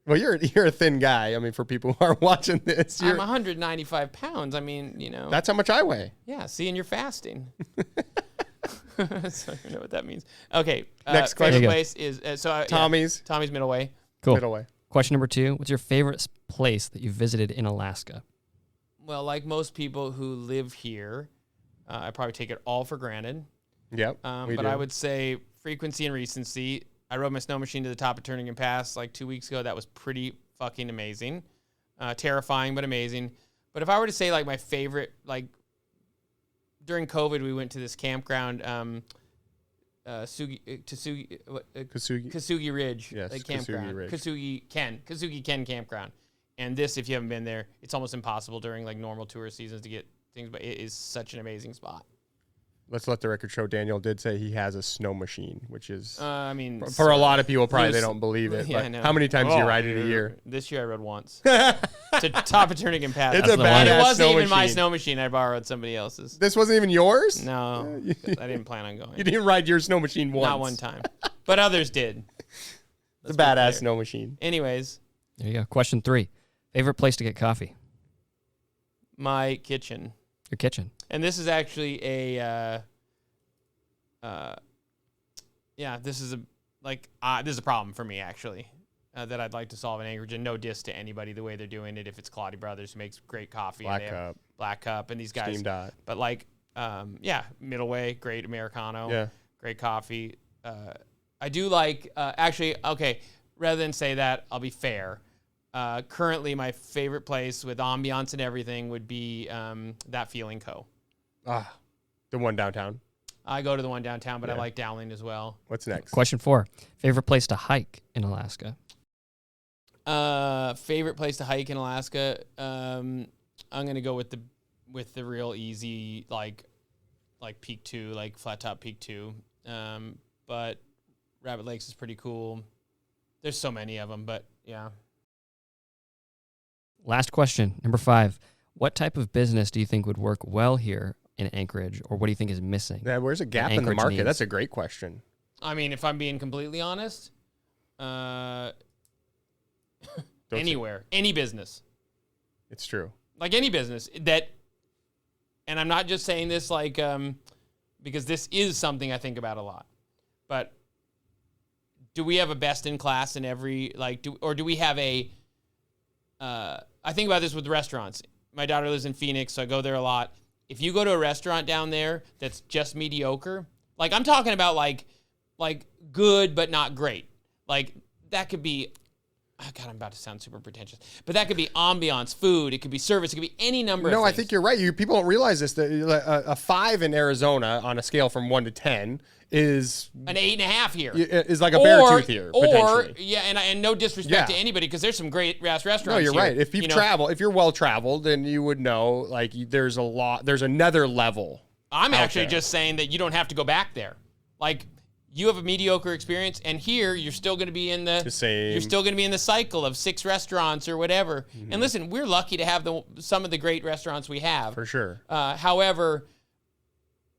S1: Well, you're a thin guy. I mean, for people who are watching this,
S2: I'm 195 pounds. I mean,
S1: That's how much I weigh.
S2: Yeah, see, and you're fasting. So you know what that means. Okay.
S1: Next question.
S2: Favorite place is
S1: Tommy's.
S2: Tommy's Middleway.
S3: Cool.
S1: Middleway.
S3: Question number 2, what's your favorite place that you visited in Alaska?
S2: Well, like most people who live here, I probably take it all for granted.
S1: Yep.
S2: But I would say frequency and recency. I rode my snow machine to the top of Turnigan Pass like 2 weeks ago. That was pretty fucking amazing. Terrifying, but amazing. But if I were to say like my favorite, like during COVID, we went to this campground Kasugi Ridge,
S1: Yes,
S2: like campground. Kasugi Ken campground. And this, if you haven't been there, it's almost impossible during like normal tourist seasons to get things, but it is such an amazing spot.
S1: Let's let the record show Daniel did say he has a snow machine, which is,
S2: I mean,
S1: for a lot of people, probably they don't believe it.
S2: Yeah,
S1: but how many times do you ride it a year?
S2: This year I rode once. To top of Turnigan Pass.
S1: It's a badass
S2: it wasn't
S1: snow
S2: even my
S1: machine.
S2: snow machine. I borrowed somebody else's.
S1: This wasn't even yours?
S2: No, I didn't plan on going.
S1: You didn't ride your snow machine once?
S2: Not one time. But others did.
S1: It's a badass snow machine.
S2: Anyways.
S3: There you go. Question 3. Favorite place to get coffee?
S2: My kitchen.
S3: Your kitchen.
S2: And this is actually this is a problem for me actually that I'd like to solve in Anchorage. And no diss to anybody the way they're doing it. If it's Claudia Brothers who makes great coffee, Black Cup, and these guys.
S1: Steam Dot.
S2: But middle way, great Americano, great coffee. I do like rather than say that, I'll be fair. Currently, my favorite place with ambiance and everything would be That Feeling Co.
S1: The one downtown.
S2: I go to the one downtown, but I like Dowling as well.
S1: What's next?
S3: Question 4. Favorite place to hike in Alaska?
S2: Favorite place to hike in Alaska? I'm gonna go with the real easy like Peak 2, like Flat Top Peak 2. But Rabbit Lakes is pretty cool. There's so many of them, but yeah.
S3: Last question, number 5. What type of business do you think would work well here in Anchorage, or what do you think is missing?
S1: Yeah, where's a gap in the market? Needs? That's a great question.
S2: I mean, if I'm being completely honest, anywhere, any business.
S1: It's true.
S2: Like any business that, and I'm not just saying this because this is something I think about a lot, but do we have a best in class in every, do we have a, I think about this with restaurants. My daughter lives in Phoenix, so I go there a lot. If you go to a restaurant down there that's just mediocre, like I'm talking about like good but not great. Like that could be, I'm about to sound super pretentious, but that could be ambiance, food, it could be service, it could be any number of things.
S1: No, I think you're right. People don't realize this, that a 5 in Arizona on a scale from 1 to 10 is
S2: an 8.5 here.
S1: Is like a Beartooth here, potentially.
S2: And no disrespect to anybody because there's some great restaurants.
S1: No, you're right. If if you're well traveled, then you would know there's another level.
S2: I'm actually just saying that you don't have to go back there. Like you have a mediocre experience, and here you're still going to be in the same. You're still going to be in the cycle of 6 restaurants or whatever. Mm-hmm. And listen, we're lucky to have some of the great restaurants we have.
S1: For sure.
S2: However,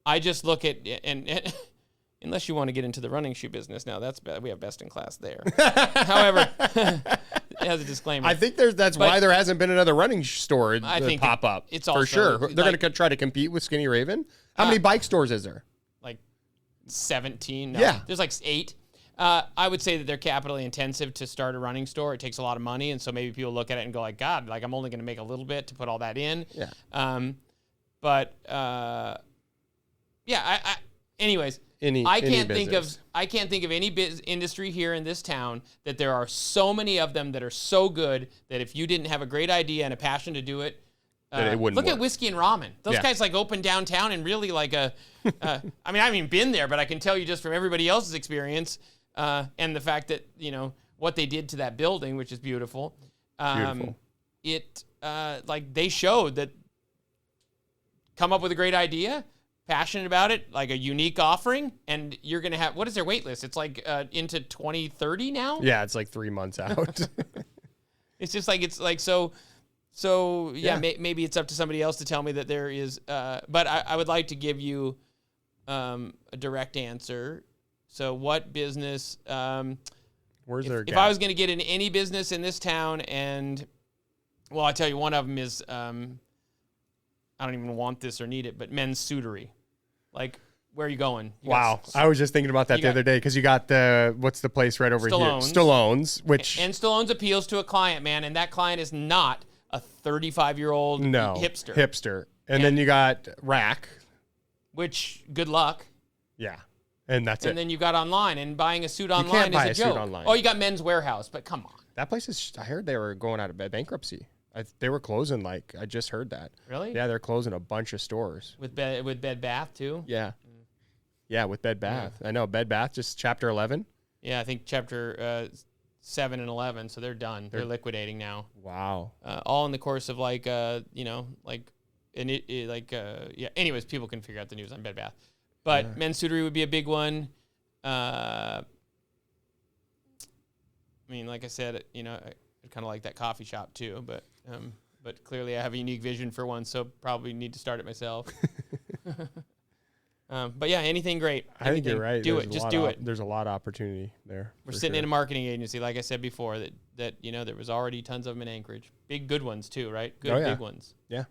S2: I just look at and unless you want to get into the running shoe business now, we have best in class there. However, it has a disclaimer.
S1: I think that's why there hasn't been another running store pop up.
S2: It's
S1: for sure. They're going to try to compete with Skinny Raven. How many bike stores is there?
S2: 17. No,
S1: yeah,
S2: there's 8. I would say that they're capitally intensive to start a running store. It takes a lot of money, and so maybe people look at it and go God, I'm only going to make a little bit to put all that in.
S1: Yeah.
S2: Anyways, I can't think of any industry here in this town that there are so many of them that are so good that if you didn't have a great idea and a passion to do it,
S1: it wouldn't
S2: look
S1: work.
S2: at Whiskey and Ramen. Those guys open downtown and really I mean, I haven't even been there, but I can tell you just from everybody else's experience and the fact that, what they did to that building, which is beautiful. They showed that come up with a great idea, passionate about it, like a unique offering, and you're going to have, what is their wait list? It's into 2030 now?
S1: Yeah, it's 3 months out.
S2: It's just maybe it's up to somebody else to tell me that there is, but I would like to give you a direct answer. So what business,
S1: where's their
S2: if I was going to get in any business in this town, and I'll tell you, one of them is, I don't even want this or need it, but men's suitery. Where are you going?
S1: Wow. I was just thinking about that the other day because you got what's the place right over here? Stallone's, which.
S2: And Stallone's appeals to a client, man, and that client is not a 35-year-old
S1: hipster. And then you got Rack.
S2: Which, good luck.
S1: Yeah. And that's it.
S2: And then you got online, and buying a suit online is a joke. Suit online. Oh, you got Men's Warehouse, but come on.
S1: That place I heard they were going out of bankruptcy. They were closing, I just heard that.
S2: Really?
S1: Yeah, they're closing a bunch of stores.
S2: With Bed Bath, too?
S1: Yeah. Yeah, with Bed Bath. Yeah. I know Bed Bath just chapter 11.
S2: Yeah, I think chapter 7 and 11. So they're done. They're liquidating now.
S1: Wow.
S2: All in the course of like Anyways, people can figure out the news on Bed Bath, but Men's Suitery would be a big one. I mean, like I said, I kind of like that coffee shop too, but clearly I have a unique vision for one, so probably need to start it myself. But yeah, anything great.
S1: I think you're right.
S2: Do it. Just do it.
S1: There's a lot of opportunity there.
S2: We're sitting in a marketing agency, like I said before, that there was already tons of them in Anchorage. Big, good ones too, right? Good, big ones.
S1: Yeah.